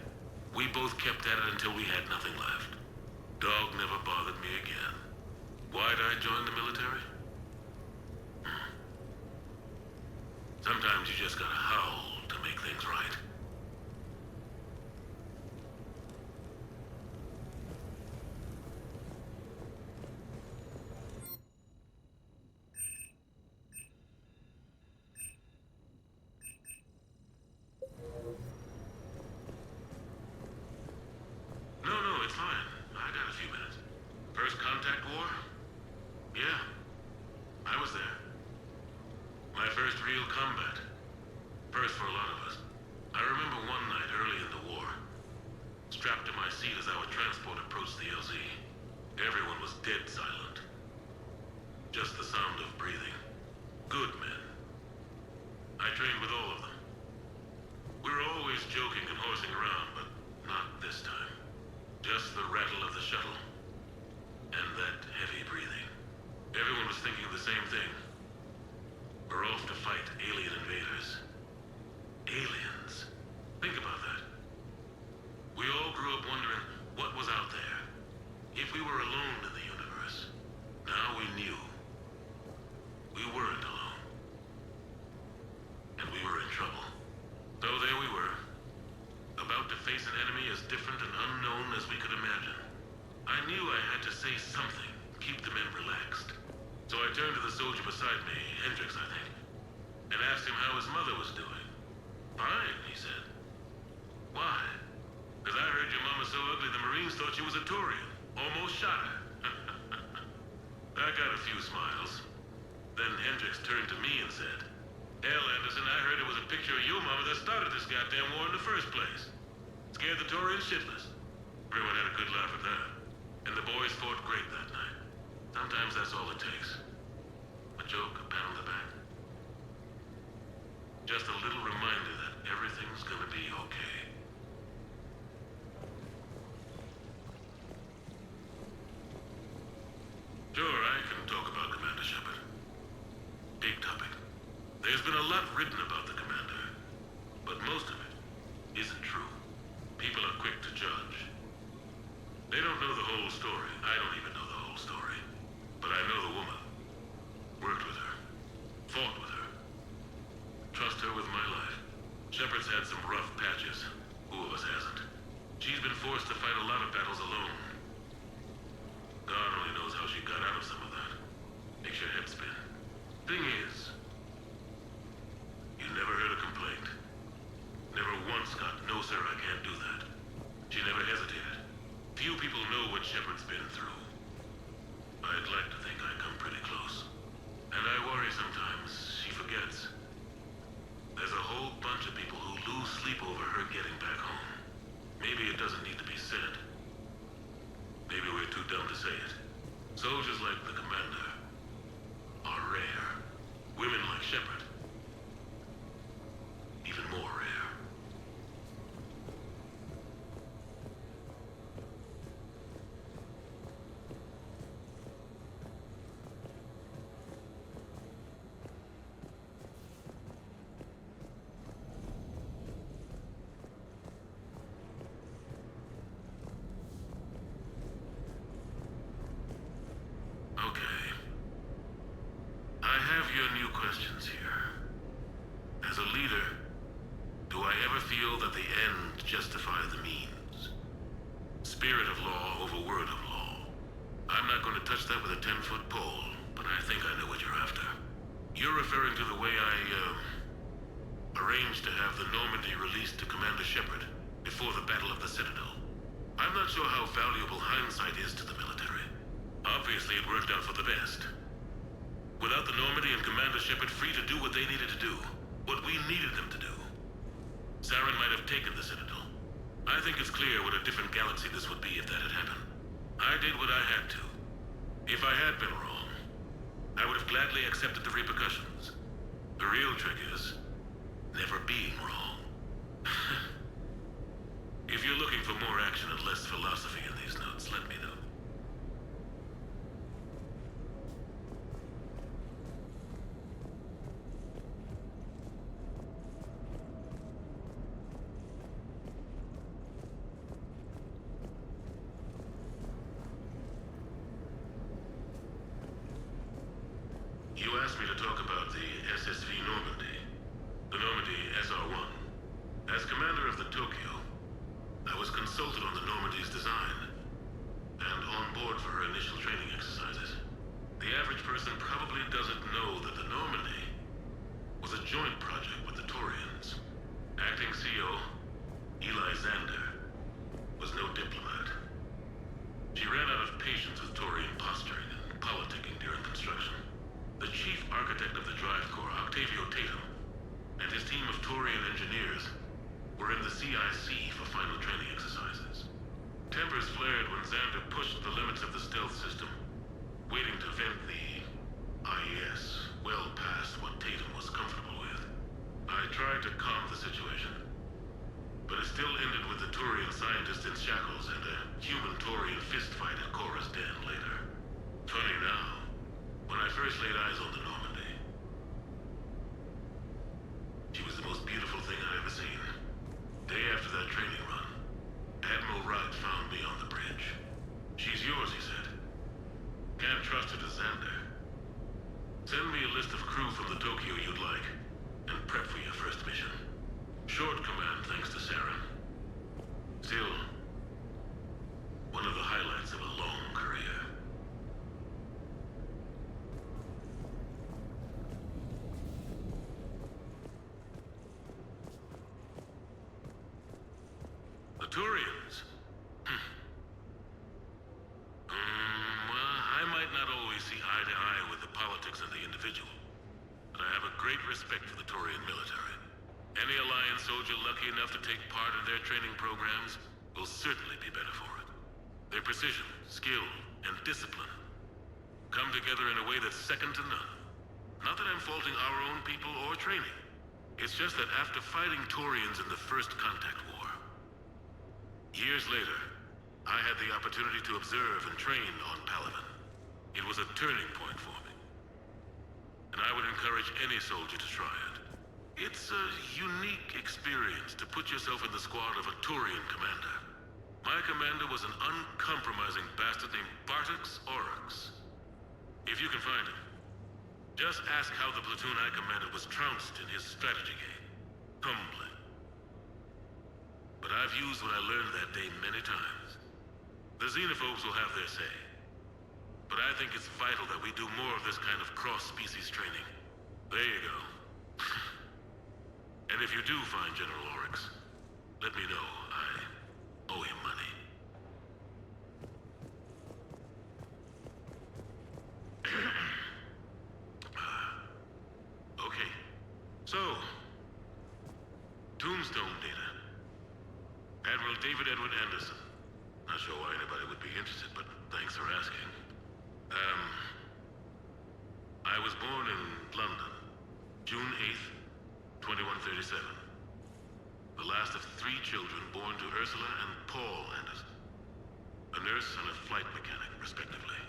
We both kept at it until we had nothing left. Dog never bothered me again. Why'd I join the military? Sometimes you just gotta howl to make things right. No, it's fine. I got a few minutes. First contact war? Yeah. I was there. My first real combat. First for a lot of us. I remember one night early in the war. Strapped to my seat as our transport approached the LZ. Everyone was dead silent. Just the sound of breathing. Good men. I trained with all of them. We were always joking and horsing around, but not this time. Just the rattle of the shuttle. And that heavy breathing. Everyone was thinking the same thing. We're off to fight alien invaders. Aliens. Think about that. We all grew up wondering what was out there. If we were alone in the universe. Now we knew. We weren't alone. And we were in trouble. So there we were. About to face an enemy as different and unknown as we could imagine. I knew I had to say something, keep the men relaxed. So I turned to the soldier beside me, Hendrix, I think, and asked him how his mother was doing. Fine, he said. Why? Because I heard your mama's so ugly the Marines thought she was a Turian. Almost shot her. I got a few smiles. Then Hendrix turned to me and said, "Hell, Anderson, I heard it was a picture of your mama that started this goddamn war in the first place. Scared the Turians shitless." Everyone had a good laugh at that. And the boys fought great that night. Sometimes that's all it takes. A joke, a pat on the back. Just a little reminder that everything's gonna be okay. Sure, I can talk about Commander Shepard. Big topic. There's been a lot written about the Commander, but most of it isn't true. People are quick to judge. They don't know the whole story. I don't even know the whole story. But I know the woman. Worked with her. questions here. As a leader, do I ever feel that the end justify the means? Spirit of law over word of law. I'm not going to touch that with a 10-foot pole, but I think I know what you're after. You're referring to the way I, arranged to have the Normandy released to Commander Shepard before the Battle of the Citadel. I'm not sure how valuable hindsight is to the military. Obviously, it worked out for the best. Without the Normandy and Commander Shepard free to do what they needed to do, what we needed them to do, Saren might have taken the Citadel. I think it's clear what a different galaxy this would be if that had happened. I did what I had to. If I had been wrong, I would have gladly accepted the repercussions. The real trick is never being wrong. If you're looking for more action and less philosophy in these notes, let me know. You asked me to talk about the SSV Normandy. The Normandy SR-1. As commander of the Tokyo, I was consulted on the Normandy's design, and on board for her initial training exercises. The average person probably doesn't know that the Normandy was a joint project with the Taurians. Acting CO, Eli Xander, was no diplomat. She ran out of patience with Taurian posturing and politicking during construction. The chief architect of the Drive Corps, Octavio Tatum, and his team of Taurian engineers were in the CIC for final training exercises. Tempers flared when Xander pushed the limits of the stealth system, waiting to vent the IES well past what Tatum was comfortable with. I tried to calm the situation, but it still ended with the Taurian scientist in shackles and a human Taurian fistfight at Korra's den later. Funny now, when I first laid eyes on the Normandy, she was the most beautiful thing I'd ever seen. Day after that training run, Admiral Wright found me on the bridge. She's yours, he said. Can't trust her to Xander. Send me a list of crew from the Tokyo you'd like, and prep for your first mission. Short command thanks to Saren. Still, one of the highlights of a long career. The Turians? Well, I might not always see eye to eye with the politics and the individual, but I have a great respect for the Turian military. Any Alliance soldier lucky enough to take part in their training programs will certainly be better for it. Their precision, skill, and discipline come together in a way that's second to none. Not that I'm faulting our own people or training. It's just that after fighting Taurians in the First Contact War, years later, I had the opportunity to observe and train on Paragon. It was a turning point for me. And I would encourage any soldier to try it. It's a unique experience to put yourself in the squad of a Taurian commander. My commander was an uncompromising bastard named Bartix Oryx. If you can find him, just ask how the platoon I commanded was trounced in his strategy game. Humbling. But I've used what I learned that day many times. The xenophobes will have their say. But I think it's vital that we do more of this kind of cross-species training. There you go. And if you do find General Oryx, let me know. I owe him money. Okay. So, Tombstone data. Admiral David Edward Anderson. Not sure why anybody would be interested, but thanks for asking. I was born in London, June 8th, 2137. The last of 3 children born to Ursula and Paul Anderson. A nurse and a flight mechanic, respectively.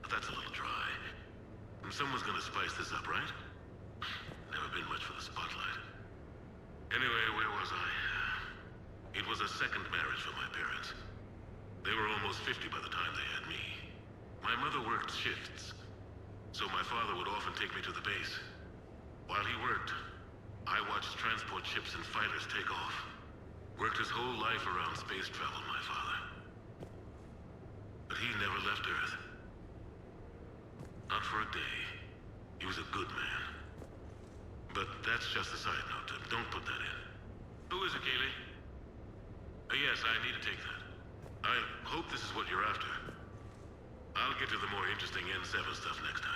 But that's a little dry. And someone's gonna spice this up, right? Never been much for the spotlight. Anyway, where was I? It was a second marriage for my parents. They were almost 50 by the time they had me. My mother worked shifts. so my father would often take me to the base. While he worked, I watched transport ships and fighters take off. Worked his whole life around space travel, my father. But he never left Earth. Not for a day. He was a good man. But that's just a side note. Don't put that in. Who is it, Kaylee? Yes, I need to take that. I hope this is what you're after. I'll get to the more interesting N7 stuff next time.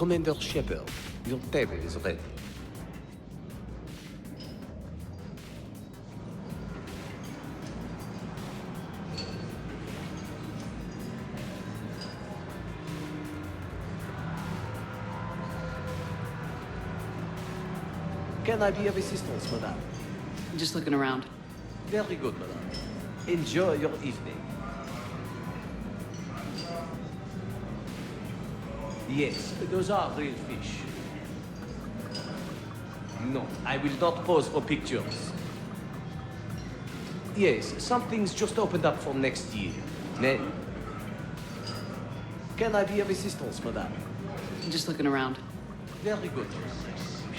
Commander Shepard, your table is ready. Can I be of assistance, madame? Just looking around. Very good, madame. Enjoy your evening. Yes, those are real fish. No, I will not pose for pictures. Yes, something's just opened up for next year. Can I be of assistance, madame? Just looking around. Very good.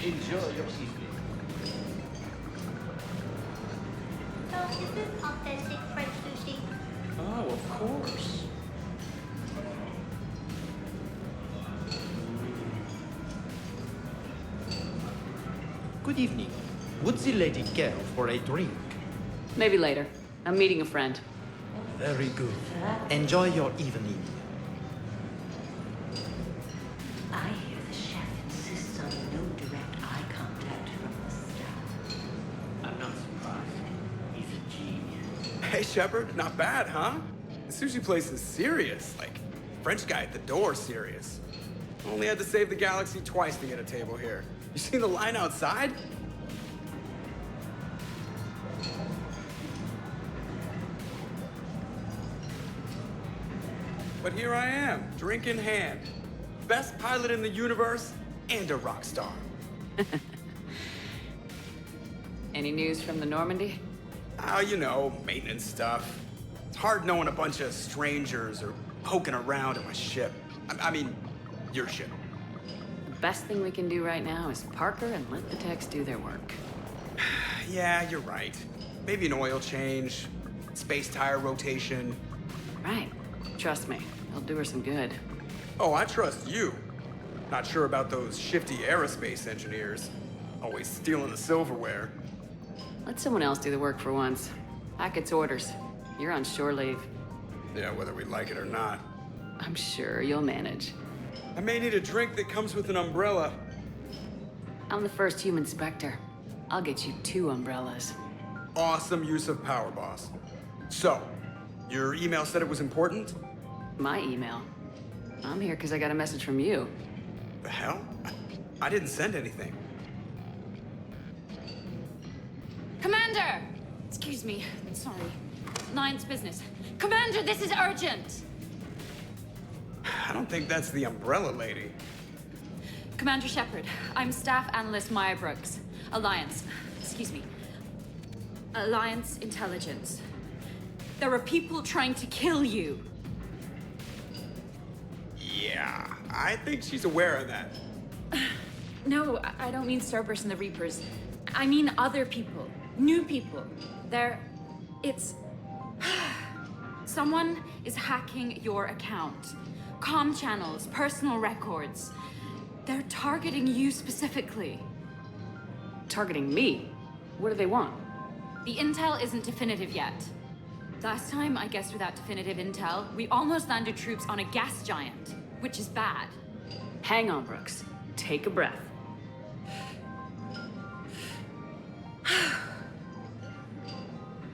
Enjoy your evening. So, is this authentic French sushi? Oh, of course. Good evening. Would the lady care for a drink? Maybe later. I'm meeting a friend. Very good. Enjoy your evening. I hear the chef insists on no direct eye contact from the staff. I'm not surprised. He's a genius. Hey, Shepard, not bad, huh? The sushi place is serious. Like, French guy at the door serious. Only had to save the galaxy twice to get a table here. You seen the line outside? But here I am, drink in hand. Best pilot in the universe and a rock star. Any news from the Normandy? Oh, you know, maintenance stuff. It's hard knowing a bunch of strangers or poking around at my ship. I mean, your ship. The best thing we can do right now is Parker and let the techs do their work. Yeah, you're right. Maybe an oil change, space tire rotation. Right. Trust me, it'll do her some good. Oh, I trust you. Not sure about those shifty aerospace engineers. Always stealing the silverware. Let someone else do the work for once. Hackett's orders. You're on shore leave. Yeah, whether we like it or not. I'm sure you'll manage. I may need a drink that comes with an umbrella. I'm the first human Spectre. I'll get you 2 umbrellas. Awesome use of power, boss. So, your email said it was important? My email? I'm here because I got a message from you. The hell? I didn't send anything. Commander! Excuse me. Sorry. Nine's business. Commander, this is urgent! I don't think that's the Umbrella Lady. Commander Shepard, I'm Staff Analyst Maya Brooks. Alliance Intelligence. There are people trying to kill you. Yeah, I think she's aware of that. No, I don't mean Cerberus and the Reapers. I mean other people. New people. Someone is hacking your account. Comm channels, personal records. They're targeting you specifically. Targeting me? What do they want? The intel isn't definitive yet. Last time, I guess without definitive intel, we almost landed troops on a gas giant, which is bad. Hang on, Brooks. Take a breath.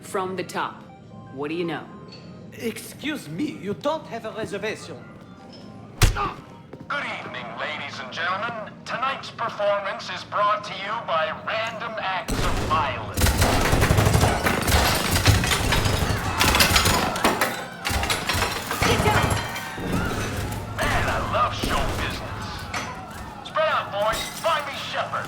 From the top, what do you know? Excuse me, you don't have a reservation. Good evening, ladies and gentlemen. Tonight's performance is brought to you by Random Acts of Violence. Get down! Man, I love show business. Spread out, boys. Find me Shepard.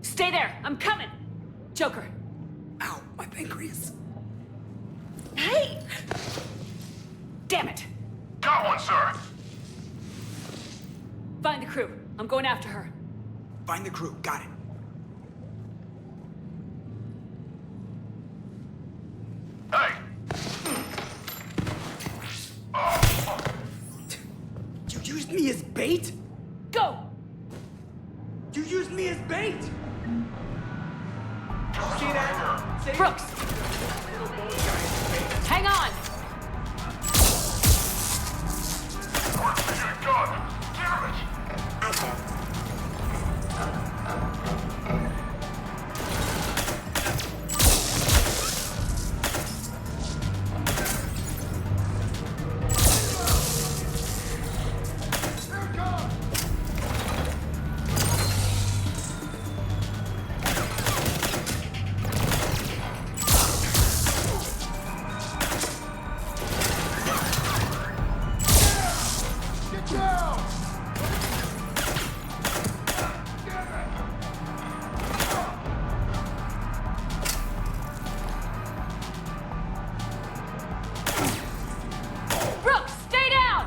Stay there! I'm coming! Joker. Ow, my pancreas. Hey! Damn it! Got one, sir. Find the crew. I'm going after her. Find the crew, got it. Hey! You used me as bait? Go! You used me as bait! See that? Brooks! Hang on! God damn it! Brooks, stay down!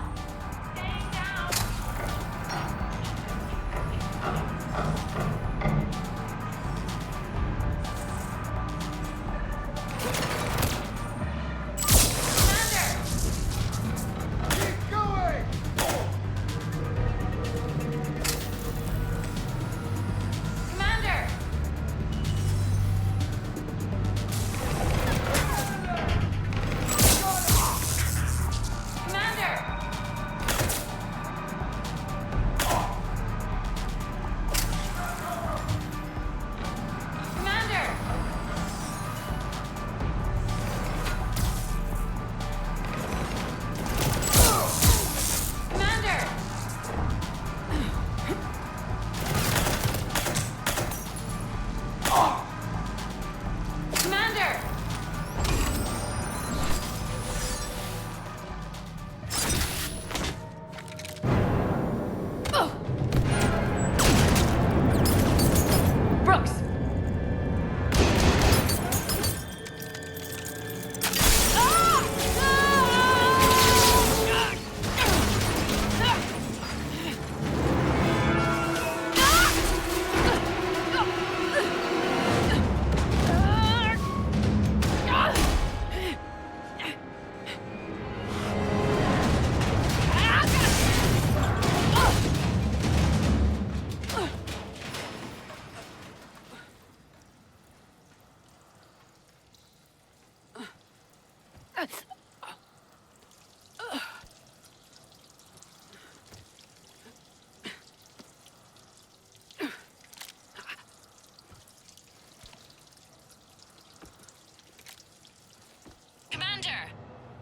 Commander,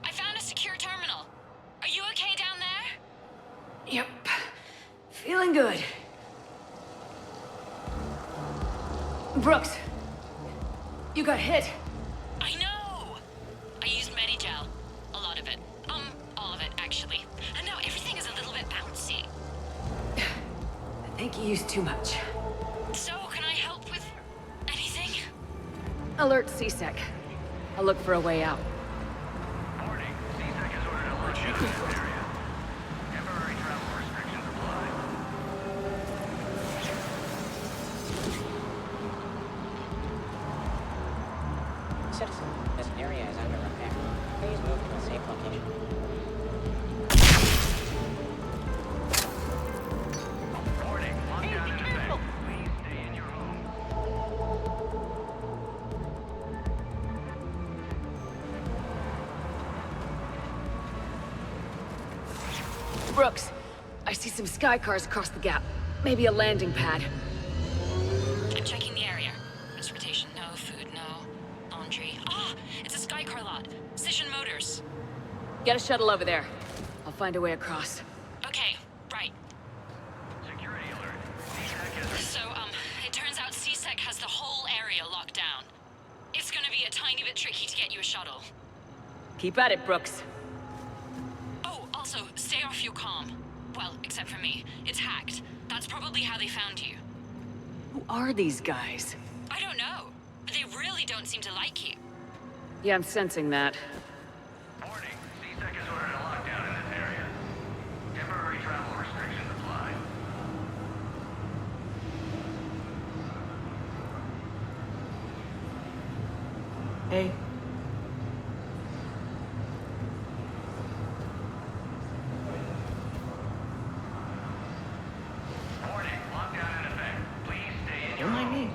I found a secure terminal. Are you okay down there? Yep. Feeling good. Brooks, you got hit. I know! I used actually. And now everything is a little bit bouncy. I think you used too much. So, can I help with anything? Alert C-Sec. I'll look for a way out. Warning, C-Sec has ordered a lockdown in this area. Temporary travel restrictions apply. Citizen, this area is under repair. Please move to a safe location. Warning, lockdown in effect. Please stay in your home. Brooks, I see some sky cars across the gap. Maybe a landing pad. I'm checking the area. Transportation, no. Food, no. Laundry. Ah! It's a Skycar lot. Cision Motors. Get a shuttle over there. I'll find a way across. Okay, right. Security alert. C-Sec has... So, it turns out C-Sec has the whole area locked down. It's gonna be a tiny bit tricky to get you a shuttle. Keep at it, Brooks. Oh, also, stay off your comm. Well, except for me. It's hacked. That's probably how they found you. Who are these guys? I don't know. But they really don't seem to like you. Yeah, I'm sensing that. Warning, C-Sec has ordered a lockdown in this area. Temporary travel restrictions apply. Hey. Warning, lockdown in effect. Please stay in your Don't mind home. me.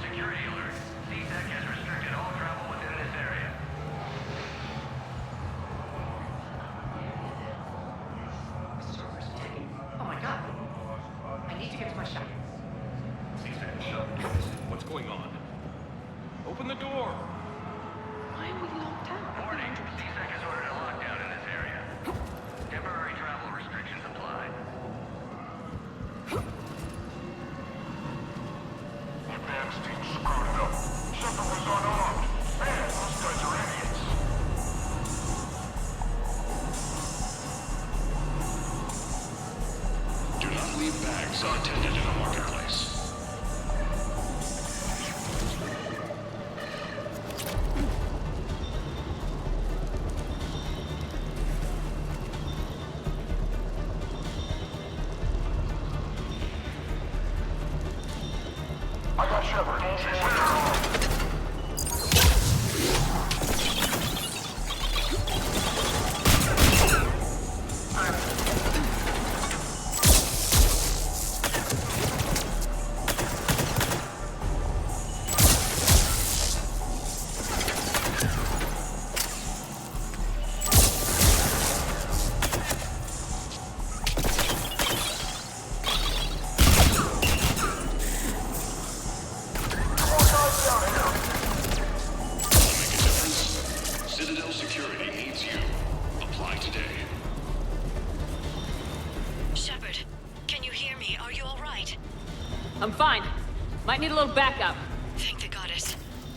Security alert. C-Sec has restricted all travel within this area. Oh my god. I need to get to my shop. What's going on? Open the door! Why are we locked out? Warning, C-Sec has ordered a lockdown in this area. Temporary travel restrictions apply. Advance team screwed it up. Shepard was unarmed. Man, those guys are idiots. Do not leave bags unattended in a marketplace. I got Shepard. Citadel security needs you. Apply today. Shepard, can you hear me? Are you alright? I'm fine. Might need a little backup. Thank the goddess.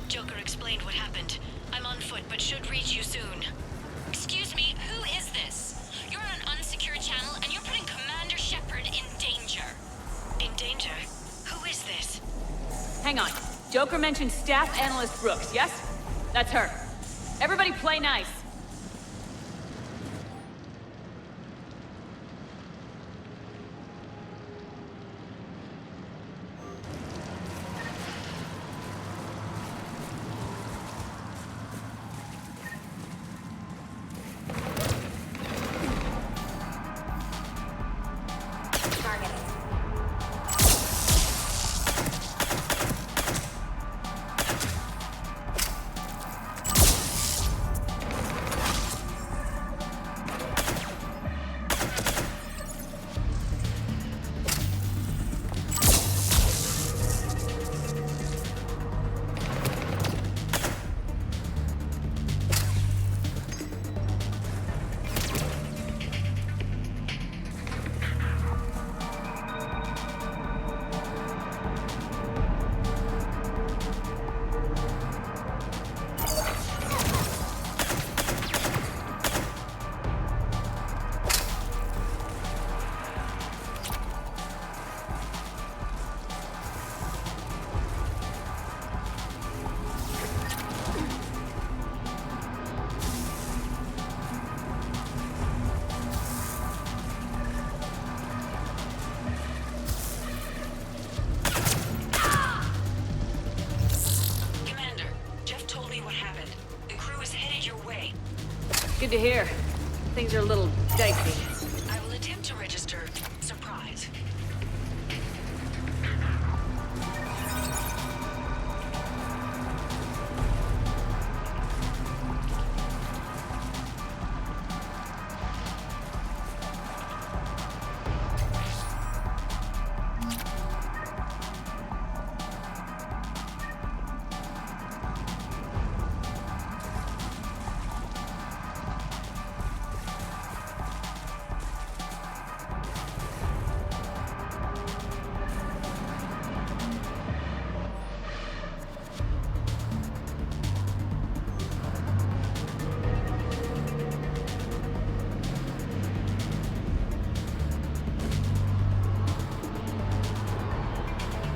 Joker explained what happened. I'm on foot, but should reach you soon. Excuse me, who is this? You're on an unsecured channel, and you're putting Commander Shepard in danger. In danger? Who is this? Hang on. Joker mentioned Staff Analyst Brooks, yes? That's her. Everybody play nice. good to hear. Things are a little dicey. I will attempt to register surprise.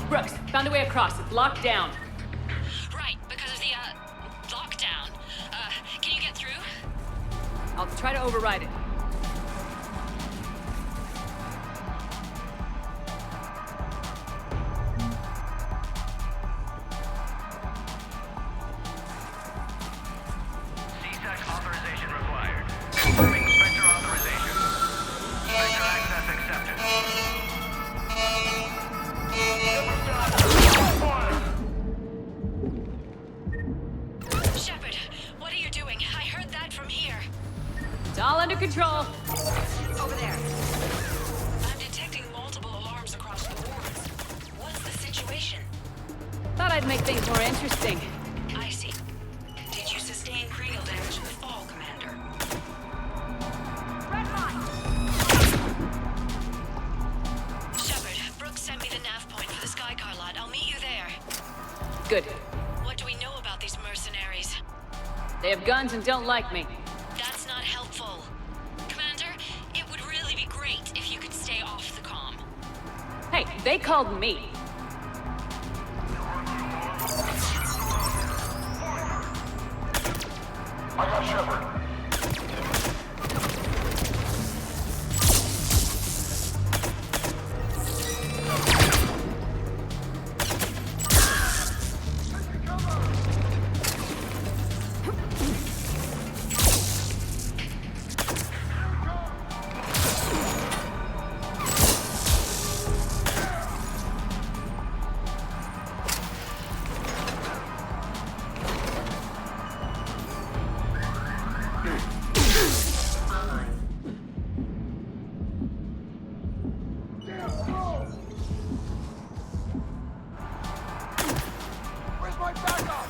Brooks, found a way across. It's locked down. Right, because of the, lockdown. Can you get through? I'll try to override it. C-Sec authorization required. Confirming Spectre authorization. Spectre access accepted. Shepard, what are you doing? I heard that from here. It's all under control. Over there. I'm detecting multiple alarms across the wards. What's the situation? Thought I'd make things more interesting. I see. Did you sustain cranial damage in the fall, Commander? Shepard, Brooks sent me the nav point for the Skycar lot. I'll meet you there. Good. What do we know about these mercenaries? They have guns and don't like me. That's not helpful. Commander, it would really be great if you could stay off the comm. Hey, they called me. I got Shepard. Where's my backup?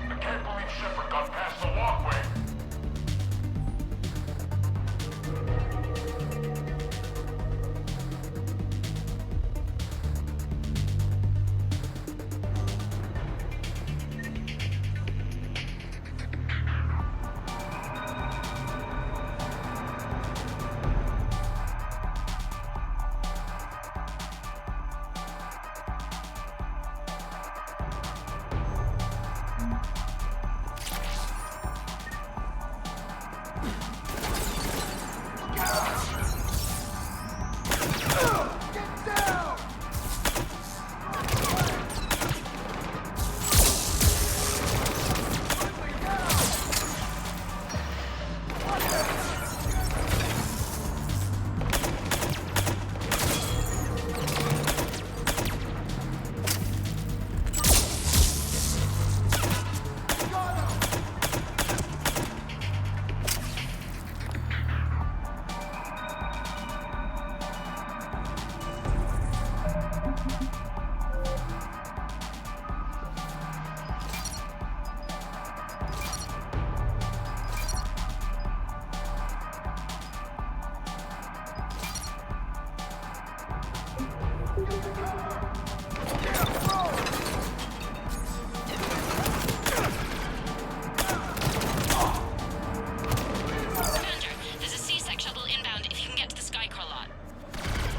I can't believe Shepard got past the walkway.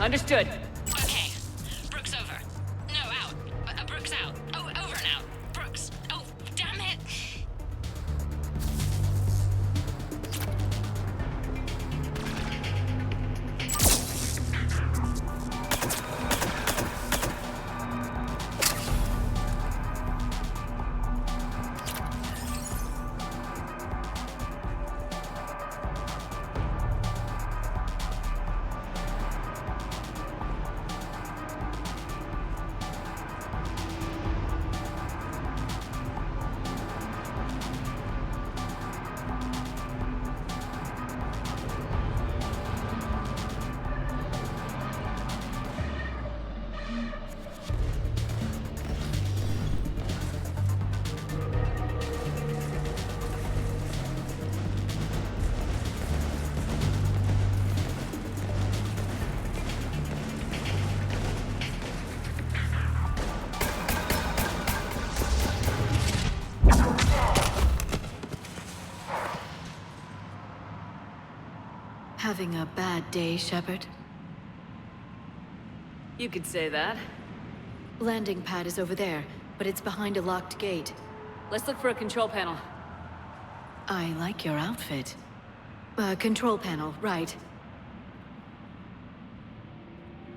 Understood. Okay. Brooks over. No, out. Brooks out. Oh, over and out. Brooks. Oh, damn it. Having a bad day, Shepard? You could say that. Landing pad is over there, but it's behind a locked gate. Let's look for a control panel. I like your outfit. Control panel, right.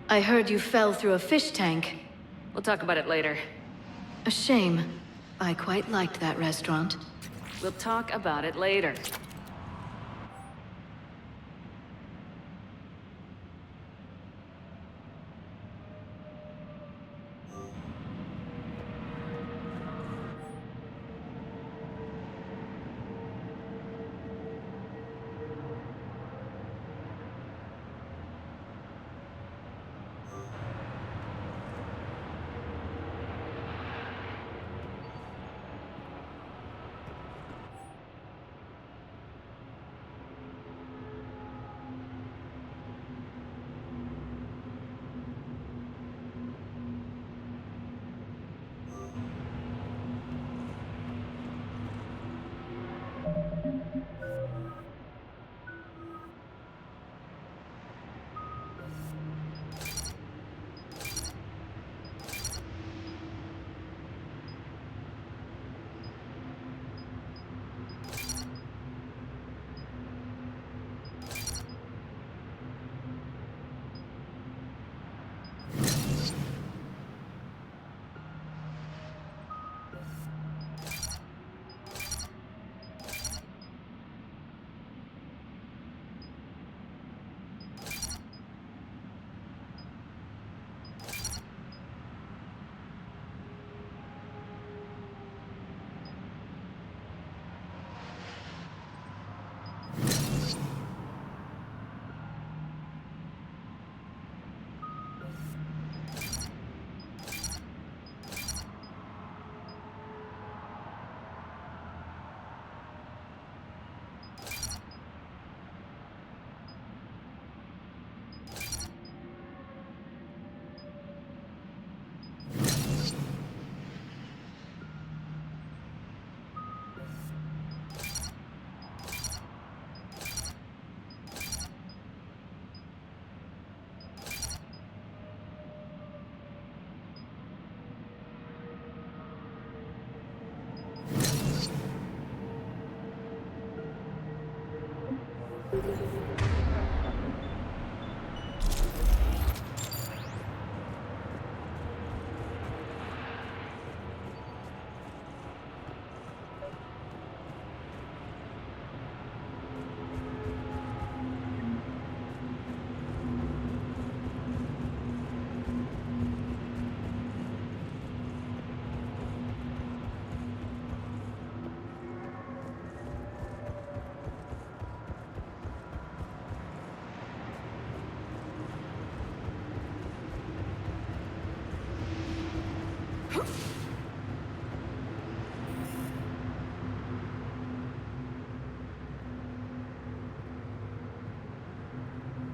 I heard you fell through a fish tank. We'll talk about it later. A shame. I quite liked that restaurant. We'll talk about it later.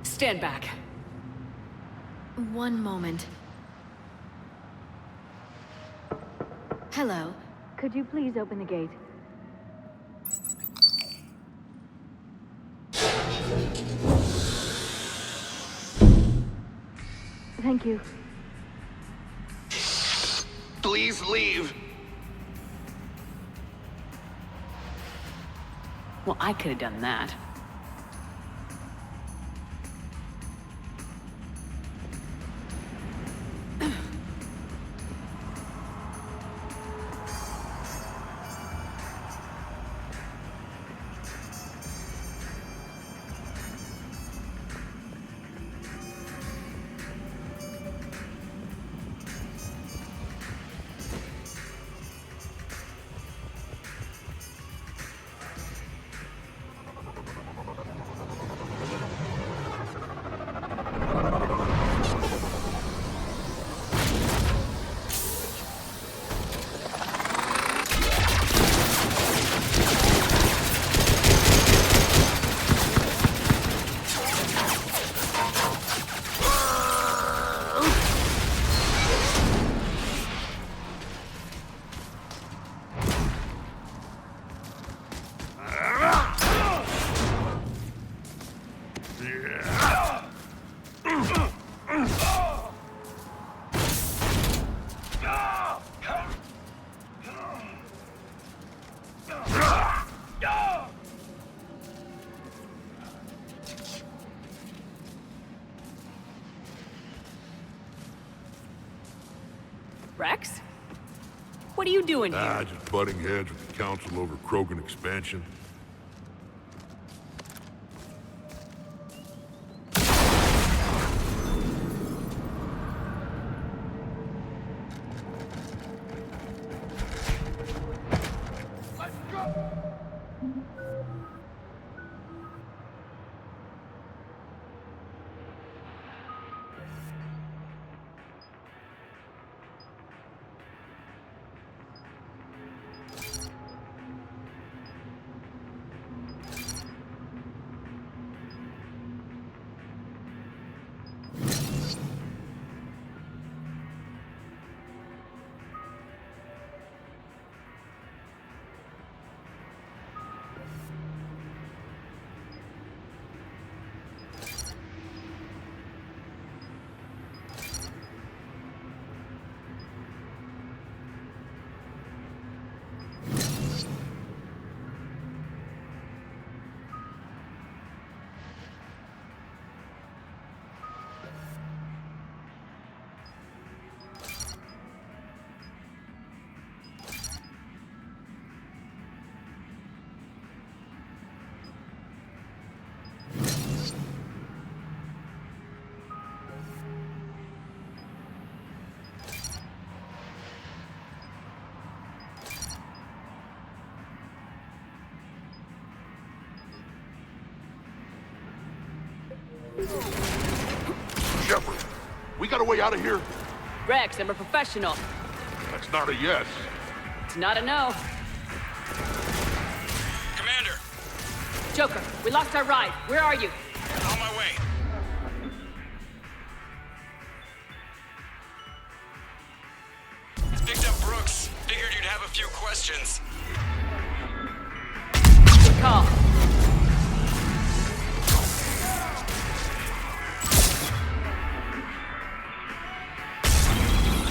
Stand back. One moment. Hello. Could you please open the gate? Thank you. Please leave. Well, I could have done that. Wrex? What are you doing here? Just butting heads with the Council over Krogan expansion. Shepard, we got a way out of here? Wrex, I'm a professional. That's not a yes. It's not a no. Commander! Joker, we lost our ride. Where are you? On my way. Picked up Brooks. Figured you'd have a few questions. Good call.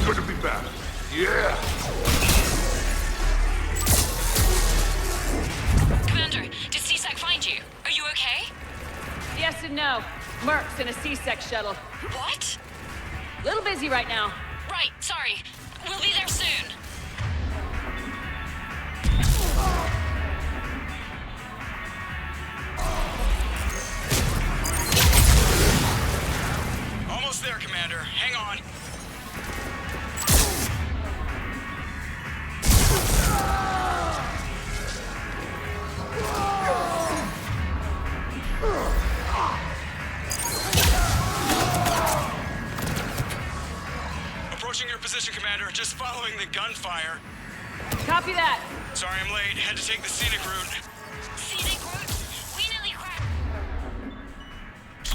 Good to be back. Yeah! Commander, did C-Sec find you? Are you okay? Yes and no. Merc's in a C-Sec shuttle. What? Little busy right now. Right, sorry. We'll be there soon. Almost there, Commander. Hang on. Approaching your position, Commander. Just following the gunfire. Copy that. Sorry I'm late. Had to take the scenic route. Scenic route? We nearly crashed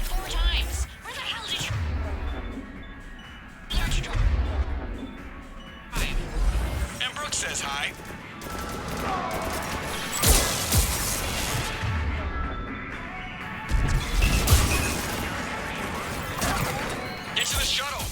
4 times. Where the hell did you... Learn to drive. And Brooks says hi. Get to the shuttle.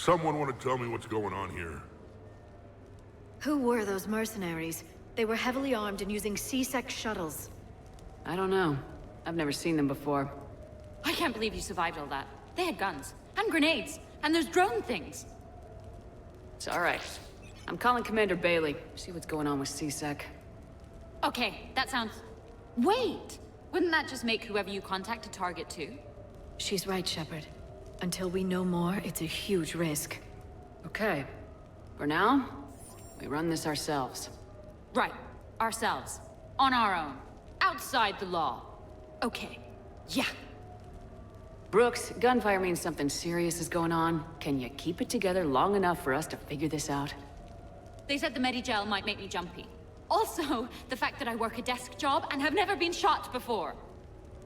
Someone want to tell me what's going on here? Who were those mercenaries? They were heavily armed and using C-Sec shuttles. I don't know. I've never seen them before. I can't believe you survived all that. They had guns, and grenades, and those drone things. It's alright. I'm calling Commander Bailey. See what's going on with C-Sec. Okay, that sounds... Wait! Wouldn't that just make whoever you contact a target too? She's right, Shepard. Until we know more, it's a huge risk. Okay. For now, we run this ourselves. Right. Ourselves. On our own. Outside the law. Okay. Yeah. Brooks, gunfire means something serious is going on. Can you keep it together long enough for us to figure this out? They said the Medigel might make me jumpy. Also, the fact that I work a desk job and have never been shot before.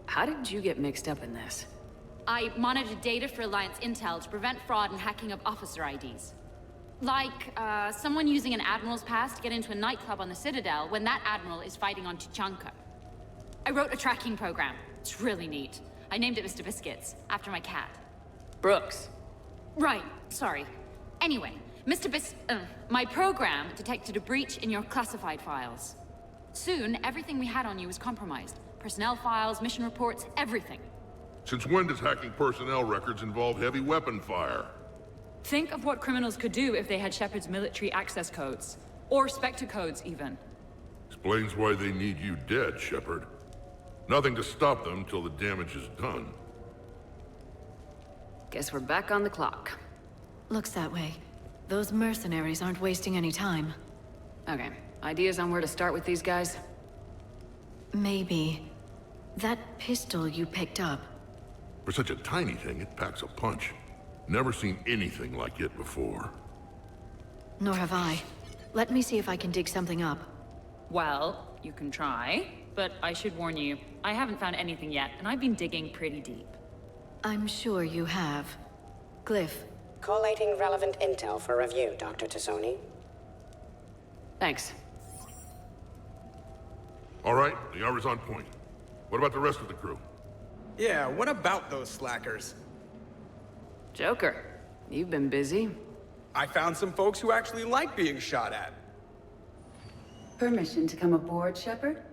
How did you get mixed up in this? I monitored data for Alliance intel to prevent fraud and hacking of officer IDs. Like, someone using an Admiral's pass to get into a nightclub on the Citadel when that Admiral is fighting on Tuchanka. I wrote a tracking program. It's really neat. I named it Mr. Biscuits, after my cat. Brooks. Right, sorry. Anyway, my program detected a breach in your classified files. Soon, everything we had on you was compromised. Personnel files, mission reports, everything. Since when does hacking personnel records involve heavy weapon fire? Think of what criminals could do if they had Shepard's military access codes. Or Spectre codes, even. Explains why they need you dead, Shepard. Nothing to stop them till the damage is done. Guess we're back on the clock. Looks that way. Those mercenaries aren't wasting any time. Okay. Ideas on where to start with these guys? Maybe. That pistol you picked up. For such a tiny thing, it packs a punch. Never seen anything like it before. Nor have I. Let me see if I can dig something up. Well, you can try, but I should warn you, I haven't found anything yet, and I've been digging pretty deep. I'm sure you have. Glyph. Collating relevant intel for review, Dr. Tassoni. Thanks. All right, the hour's on point. What about the rest of the crew? Yeah, what about those slackers? Joker, you've been busy. I found some folks who actually like being shot at. Permission to come aboard, Shepard?